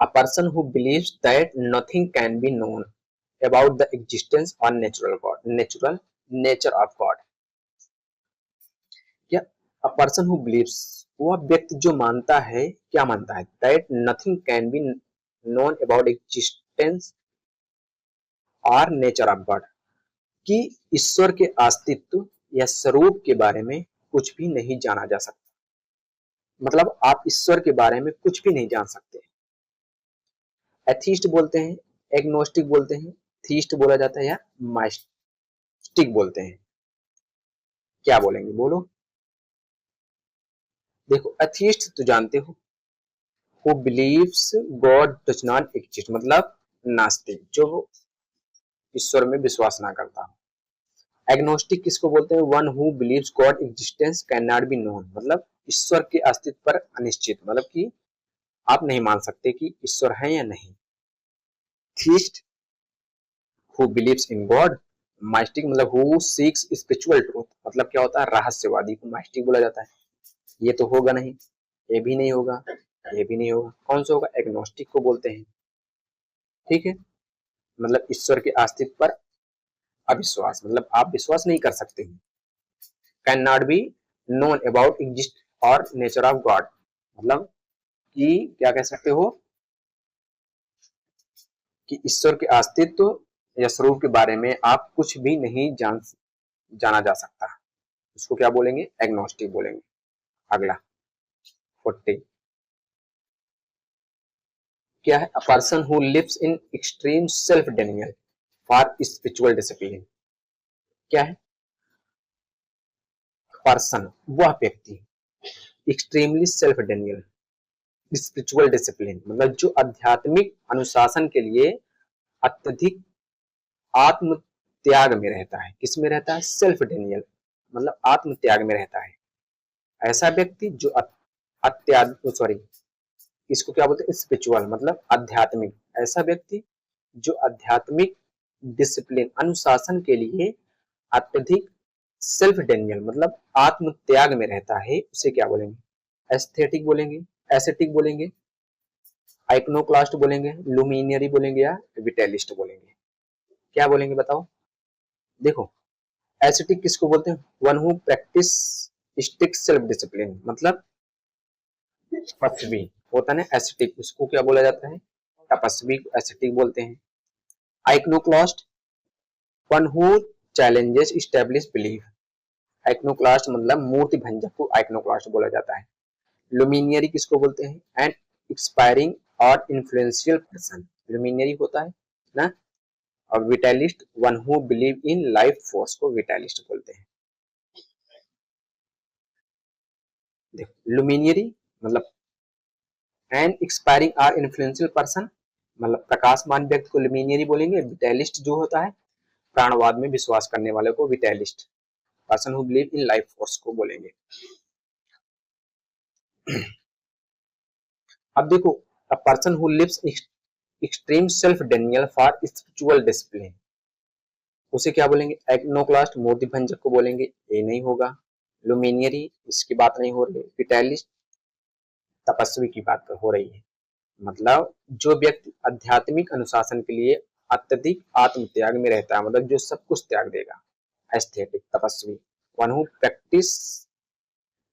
A person who believes that nothing can be known about the existence or natural nature of God. क्या? A person who believes, वह व्यक्ति जो मानता है, क्या मानता है? That nothing can be known about existence or nature of God, कि ईश्वर के अस्तित्व या स्वरूप के बारे में कुछ भी नहीं जाना जा सकता, मतलब आप ईश्वर के बारे में कुछ भी नहीं जान सकते। एथीस्ट बोलते हैं, एग्नोस्टिक बोलते हैं, थीस्ट बोला जाता है, या एग्नोस्टिक बोलते हैं। क्या बोलेंगे, बोलो। देखो, एथियस्ट तो जानते हो, who believes God does not exist, मतलब नास्तिक, जो ईश्वर में विश्वास ना करता। एग्नोस्टिक किसको बोलते हैं, one who believes God existence can not be known, मतलब ईश्वर के अस्तित्व पर अनिश्चित, मतलब कि आप नहीं मान सकते कि ईश्वर है या नहीं। Theist who believes in God. Mystic मतलब हु सीक्स स्पिरिचुअल ट्रूथ, मतलब क्या होता है, रहस्यवादी को माइस्टिक बोला जाता है। ये तो होगा नहीं, ये भी नहीं होगा, ये भी नहीं होगा, कौन सा होगा, एग्नोस्टिक को बोलते हैं। ठीक है, मतलब ईश्वर के अस्तित्व पर अविश्वास, मतलब आप विश्वास नहीं कर सकते हैं। Can not be known about exist और नेचर ऑफ गॉड, मतलब कि क्या कह सकते हो कि ईश्वर के अस्तित्व या स्वरूप के बारे में आप कुछ भी नहीं जाना जा सकता, उसको क्या बोलेंगे, एग्नोस्टिक बोलेंगे। अगला 40, क्या है, a person who lives in extreme self denial for spiritual discipline. क्या है, पर्सन वह व्यक्ति, extremely self denial spiritual discipline, मतलब जो आध्यात्मिक अनुशासन के लिए अत्यधिक आत्म त्याग में रहता है। किस में रहता है, सेल्फ डेनियल, मतलब आत्म त्याग में रहता है। ऐसा व्यक्ति जो अत्यात्म सॉरी इसको क्या बोलते हैं, स्पिरिचुअल मतलब आध्यात्मिक, ऐसा व्यक्ति जो आध्यात्मिक डिसिप्लिन अनुशासन के लिए अत्यधिक सेल्फ डेनियल मतलब आत्म त्याग में रहता है, उसे क्या बोलेंगे, एस्थेटिक बोलेंगे, एसेटिक बोलेंगे, आइकनोक्लास्ट बोलेंगे, लुमिनियरी बोलेंगे, या विटेलिस्ट बोलेंगे। क्या बोलेंगे बताओ। देखो, एसेटिक किसको बोलते हैं, one who practice strict self discipline, मतलब तपस्वी होता है ना एसेटिक, उसको क्या बोला जाता है, तपस्वी एसेटिक बोलते हैं। Iconoclast one who challenges establish belief, iconoclast मतलब मूर्ति भंजक को आइकनोक्लास्ट बोला जाता है। लुमिनियरी किसको बोलते हैं, एंड एक्सपायरिंग और इन्फ्लुएंशियल पर्सन, लुमिनियरी होता है ना। और vitalist one who believe in life force को विटैलिस्ट बोलते हैं। देखो, लुमिनियरी मतलब एंड एक्सपायरिंग और इन्फ्लुएंशियल पर्सन, मतलब प्रकाशमान व्यक्ति को लुमिनियरी बोलेंगे। विटैलिस्ट जो होता है प्राणवाद में विश्वास करने वाले को vitalist, person who believe in life force को बोलेंगे। अब देखो, a person who lives extreme self denial for spiritual discipline, उसे क्या बोलेंगे, एग्नोक्लास्ट मूर्ति भंजक को बोलेंगे, ये नहीं होगा। लुमिनियरी इसकी बात नहीं हो रही, विटैलिस्ट तपस्वी की बात हो रही है, मतलब जो व्यक्ति आध्यात्मिक अनुशासन के लिए अत्यधिक आत्म त्याग में रहता है, मतलब जो सब कुछ त्याग देगा। एस्थेटिक तपस्वी one who practice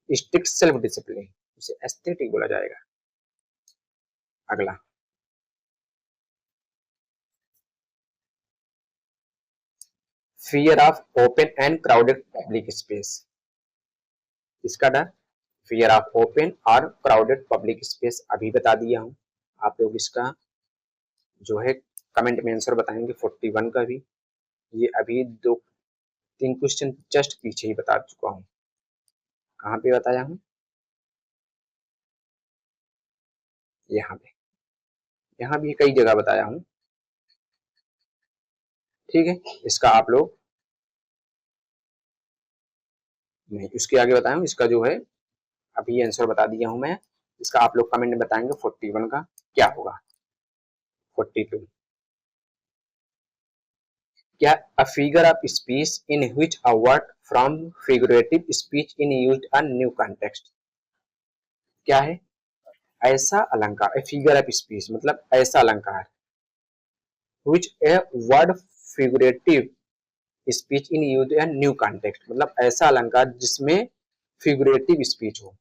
strict self discipline, उसे एस्थेटिक बोला जाएगा। अगला, fear of open and crowded public space, इसका डर, फियर ऑफ ओपन और क्राउडेड पब्लिक स्पेस अभी बता दिया हूं। आप लोग इसका जो है कमेंट में आंसर बताएंगे 41 का भी, ये अभी 2-3 क्वेश्चन जस्ट पीछे ही बता चुका हूं। कहाँ पे बताया हूं, यहाँ पे, यहाँ भी कई जगह बताया हूं। ठीक है, इसका आप लोग नहीं, उसके आगे बताया हूं, इसका जो है अभी आंसर बता दिया हूं मैं, इसका आप लोग कमेंट में बताएंगे 41 का क्या होगा। 42, क्या, अ figure of speech in which a word from figurative speech in used a new context, क्या है, ऐसा अलंकार, ए फिगर ऑफ स्पीच मतलब ऐसा अलंकार, which a word figurative speech in used a new context, मतलब ऐसा अलंकार जिसमें फिगरेटिव स्पीच हो,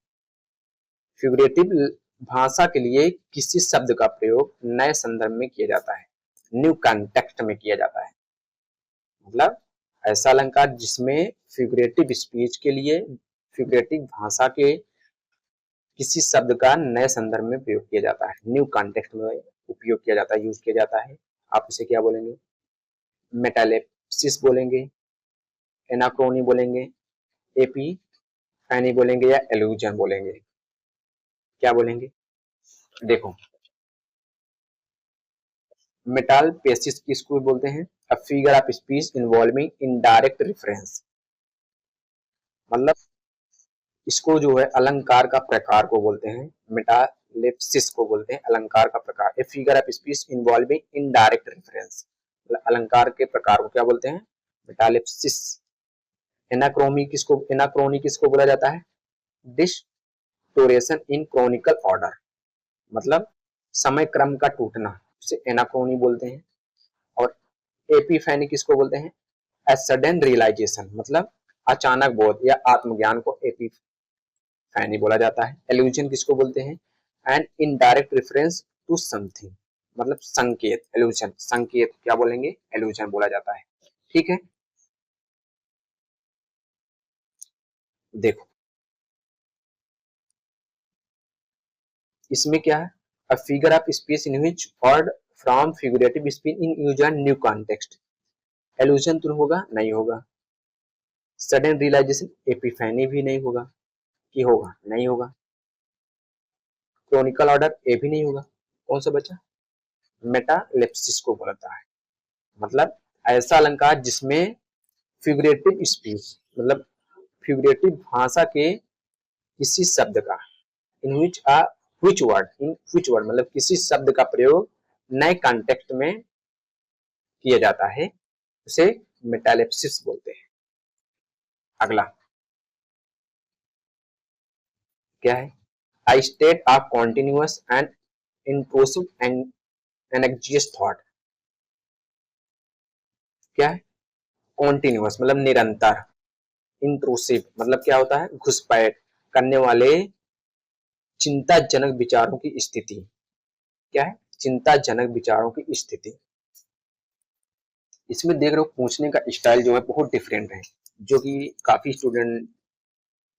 फिगरेटिव भाषा के लिए किसी शब्द का प्रयोग नए संदर्भ में किया जाता है, न्यू कॉन्टेक्स्ट में किया जाता है, मतलब ऐसा अलंकार जिसमें फिगरेटिव स्पीच के लिए फिगरेटिव भाषा के किसी शब्द का नए संदर्भ में प्रयोग किया जाता है, न्यू कॉन्टेक्स्ट में उपयोग किया जाता है, यूज किया जाता है। आप उसे क्या बोलेंगे, मेटालेप्सिस बोलेंगे, एनाक्रोनी बोलेंगे, एपीफैनी बोलेंगे या एल्यूजन बोलेंगे? क्या बोलेंगे? देखो, मेटालपेसिस किसको बोलते हैं? अ figure of speech involving indirect reference, मतलब इसको जो है अलंकार का प्रकार को बोलते हैं। मेटालेप्सिस को बोलते हैं अलंकार का प्रकार। A figure of speech involving indirect reference, अलंकार के प्रकार को क्या बोलते हैं? मेटालेप्सिस। एनाक्रोनी किसको बोला जाता है? डिस्टोरेशन इन क्रॉनिकल ऑर्डर, मतलब समय क्रम का टूटना, उसे एनाक्रोनी बोलते हैं। और एपिफैनी किसको बोलते हैं? ए सडन रियलाइजेशन, मतलब अचानक बोध या आत्मज्ञान को एपिफैनी बोला जाता है। एल्यूजन किसको बोलते हैं? An indirect reference to something, मतलब संकेत। एल्यूजन संकेत क्या बोलेंगे? एल्यूजन बोला जाता है। ठीक है, देखो इसमें क्या है? A figure of speech in which word from figurative speech in use and new context. Allusion तो होगा नहीं होगा। सडन रियलाइजेशन एपिफैनी भी नहीं होगा, कि होगा नहीं होगा। क्रॉनिकल ऑर्डर ए भी नहीं होगा। कौन सा बचा? मेटालेप्सिस को बोलता है, मतलब ऐसा अलंकार जिसमें फिगरेटिव स्पीच, मतलब फिगरेटिव भाषा के किसी शब्द का, इन विच आ विच वर्ड मतलब किसी शब्द का प्रयोग नए कॉन्टेक्स्ट में किया जाता है, उसे मेटालेप्सिस बोलते हैं। अगला क्या है? A state of continuous and intrusive and anxious thought. क्या है? कॉन्टिन्यूअस मतलब निरंतर, इंट्रूसिव मतलब क्या होता है? घुसपैठ करने वाले चिंताजनक विचारों की स्थिति। क्या है? चिंताजनक विचारों की स्थिति। इसमें देख रहे हो पूछने का स्टाइल जो है बहुत डिफरेंट है, जो कि काफी स्टूडेंट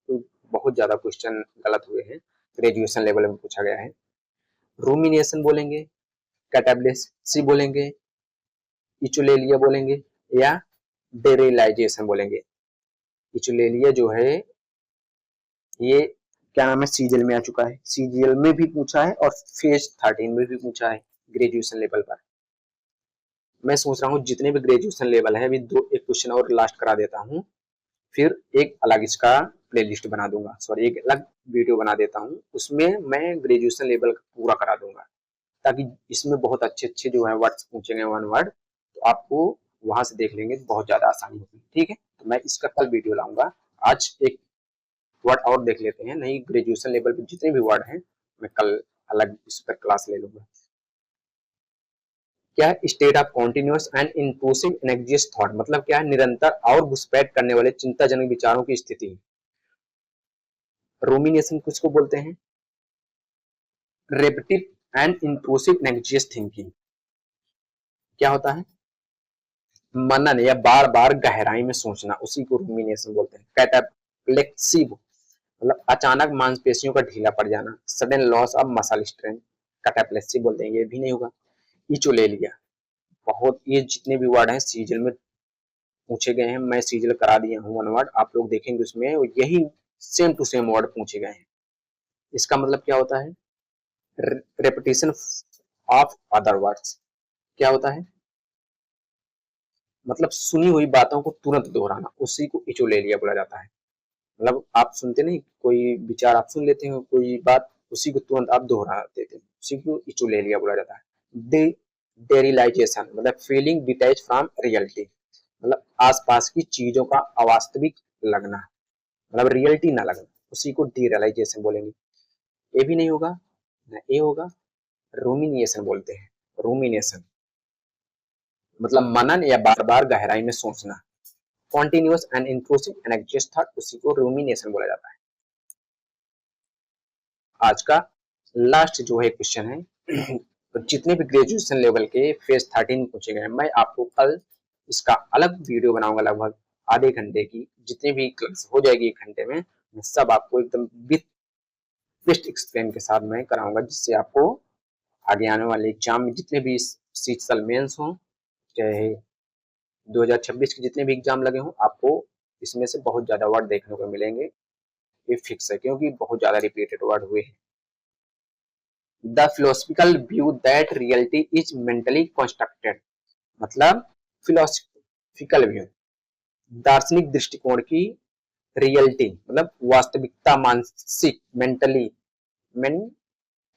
तो बहुत ज्यादा क्वेश्चन गलत हुए हैं, ग्रेजुएशन लेवल में पूछा गया है। रूमिनेशन बोलेंगे, कैटाब्लेसी बोलेंगे, इचुलेलिया बोलेंगे या डेरिलाइजेशन बोलेंगे। इचुलेलिया जो है ये क्या नाम है, सीजीएल में आ चुका है, सीजीएल में भी पूछा है और फेज 13 में भी पूछा है ग्रेजुएशन लेवल पर। मैं सोच रहा हूँ जितने भी ग्रेजुएशन लेवल है अभी दो एक क्वेश्चन और लास्ट करा देता हूँ, फिर एक अलग इसका प्लेलिस्ट बना दूंगा, सॉरी एक अलग वीडियो बना देता हूँ, उसमें मैं ग्रेजुएशन लेवल पूरा करा दूंगा, ताकि इसमें बहुत अच्छे अच्छे जो है वर्ड्स पूछेंगे वन वर्ड, तो आपको वहां से देख लेंगे तो बहुत ज्यादा आसानी होगी। ठीक है, तो मैं इसका कल वीडियो लाऊंगा। आज एक वर्ड और देख लेते हैं, नहीं ग्रेजुएशन लेवल पे जितने भी वर्ड हैं मैं कल अलग इस पर क्लास ले लूंगा। क्या है? State of continuous and intrusive anxious thought, मतलब क्या है? निरंतर और घुसपैठ करने वाले चिंताजनक विचारों की स्थिति। रूमिनेशन किसको बोलते हैं? रेपिटिव एंड इंट्रूसिव एनेक्जियस थिंकिंग। क्या होता है? मनन या बार बार गहराई में सोचना, उसी को रूमिनेशन बोलते हैं। कैटाप्लेक्सी मतलब अचानक मांसपेशियों का ढीला पड़ जाना, sudden loss of muscle strength, cataplexy बोलते हैं, ये भी नहीं होगा। इचोलेलिया, बहुत ये जितने भी वर्ड हैं सीजल में पूछे गए हैं, मैं सीजल करा दिया हूँ वन वर्ड, आप लोग देखेंगे उसमें यही सेम टू सेम वर्ड पूछे गए हैं। इसका मतलब क्या होता है? Repetition of other words. क्या होता है? मतलब सुनी हुई बातों को तुरंत दोहराना, उसी को इचोलेलिया बोला जाता है। मतलब आप सुनते नहीं, कोई विचार आप सुन लेते हो, कोई बात उसी को तुरंत आप दोहरा देते हैं, उसी को इचोलेलिया बोला जाता है। डेरिलाइजेशन मतलब फीलिंग डिटैच फ्रॉम रियलिटी, मतलब आसपास की चीजों का अवास्तविक लगना, मतलब रियलिटी ना लगना, उसी को डीरियलाइजेशन बोलेंगे। ये भी नहीं होगा ना, ये होगा। रूमिनिएशन बोलते हैं, रूमिनेशन मतलब मनन या बार बार गहराई में सोचना। Continuous and intrusive anxious thought, उसी को रूमिनेशन बोला जाता है। आज का लास्ट जो है क्वेश्चन है तो जितने भी ग्रेजुएशन लेवल के फेज 13 पूछे गए, मैं आपको कल इसका अलग वीडियो बनाऊंगा, लगभग आधे घंटे की, जितनी भी क्लास हो जाएगी 1 घंटे में, मैं सब आपको एकदम विथ बेस्ट एक्सप्लेन के साथ मैं कराऊंगा, जिससे आपको आगे आने वाले एग्जाम में जितने भी सीजनल मेंस हों, चाहे 2026 के जितने भी एग्जाम लगे हों, आपको इसमें से बहुत ज्यादा वर्ड देखने को मिलेंगे, ये फिक्स है क्योंकि बहुत ज्यादा रिपीटेड वर्ड हुए हैं। The philosophical view that reality is mentally constructed, मतलब फिलोसफिकल व्यू, दार्शनिक दृष्टिकोण की रियलिटी मतलब वास्तविकता, मानसिक मेंटली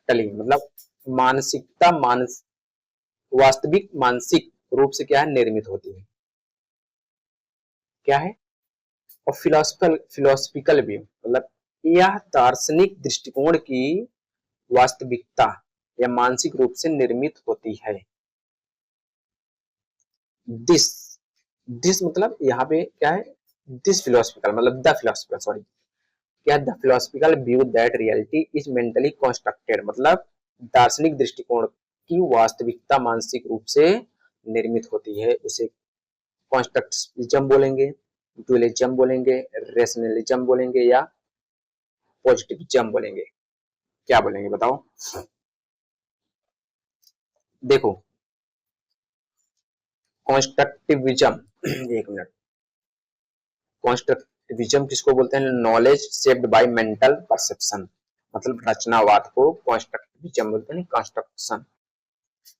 मतलब मानसिकता, वास्तविक मानसिक रूप से क्या है, निर्मित होती है। क्या है? और फिलोसफिकल व्यू मतलब यह दार्शनिक दृष्टिकोण की वास्तविकता या मानसिक रूप से निर्मित होती है। दिस दिस मतलब यहाँ पे क्या है, दिस फिलोसफिकल मतलब द फिलोसफिकल, सॉरी, क्या, the philosophical view that reality is mentally constructed मतलब दार्शनिक दृष्टिकोण की वास्तविकता मानसिक रूप से निर्मित होती है, उसे कॉन्स्ट्रक्टिविज्म बोलेंगे, डुअलिज्म बोलेंगे, रेशनलिज्म बोलेंगे या पॉजिटिविज्म बोलेंगे। क्या बोलेंगे बताओ? देखो, कॉन्स्ट्रक्टिविज्म एक मिनट, कॉन्स्ट्रक्टिविज्म किसको बोलते हैं? Knowledge shaped by mental perception, मतलब रचनावाद को कॉन्स्ट्रक्टिविज्म बोलते हैं, construction.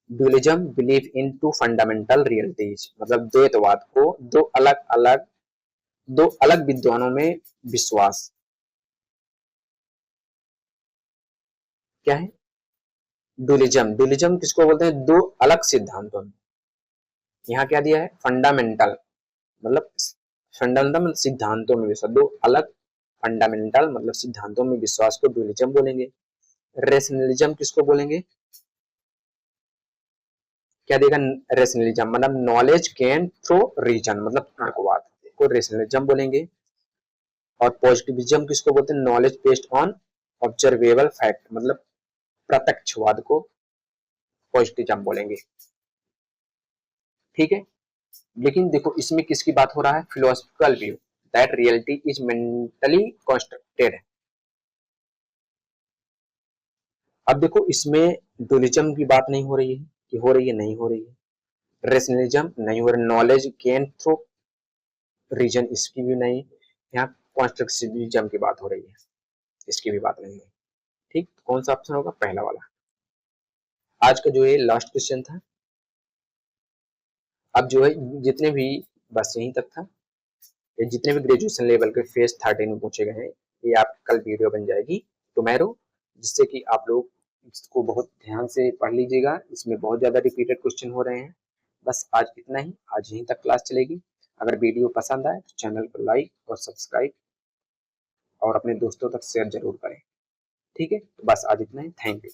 Dualism believe in two fundamental realities, मतलब द्वैतवाद को दो अलग विद्वानों में विश्वास। क्या है? डुअलिज्म किसको बोलते हैं? दो अलग सिद्धांतों में। यहाँ क्या दिया है? फंडामेंटल मतलब सिद्धांतों में विश्वास, दो अलग फंडामेंटल मतलब सिद्धांतों में विश्वास को डुअलिज्म बोलेंगे। रेशनलिज्म किसको बोलेंगे? क्या देगा? रेशनलिज्म मतलब नॉलेज गेन थ्रू रीजन मतलब तर्कवाद को रेशनलिज्म बोलेंगे। और पॉजिटिविज्म किसको बोलते हैं? Knowledge based on observable fact मतलब प्रत्यक्षवाद को पॉजिटिविज्म बोलेंगे। ठीक है, लेकिन देखो इसमें किसकी बात हो रहा है? Philosophical view that reality is mentally constructed. अब देखो इसमें डुअलिज्म की बात नहीं हो रही है, कि हो रही है, नहीं हो रही है। रेशनलिज्म नहीं हो रहा, नॉलेज गेन थ्रू रीजन इसकी भी नहीं। यहाँ कॉन्स्ट्रक्टिविज्म की बात हो रही है, इसकी भी बात नहीं है। ठीक, कौन सा ऑप्शन होगा? पहला वाला। आज का जो है लास्ट क्वेश्चन था। अब जो है जितने भी, बस यहीं तक था, ये जितने भी ग्रेजुएशन लेवल के फेज 13 में पूछे गए हैं, ये आप कल वीडियो बन जाएगी टुमारो, जिससे कि आप लोग इसको बहुत ध्यान से पढ़ लीजिएगा। इसमें बहुत ज्यादा रिपीटेड क्वेश्चन हो रहे हैं। बस आज इतना ही, आज यहीं तक क्लास चलेगी। अगर वीडियो पसंद आए तो चैनल को लाइक और सब्सक्राइब और अपने दोस्तों तक शेयर जरूर करें। ठीक है, तो बस आज इतना ही। Thank you.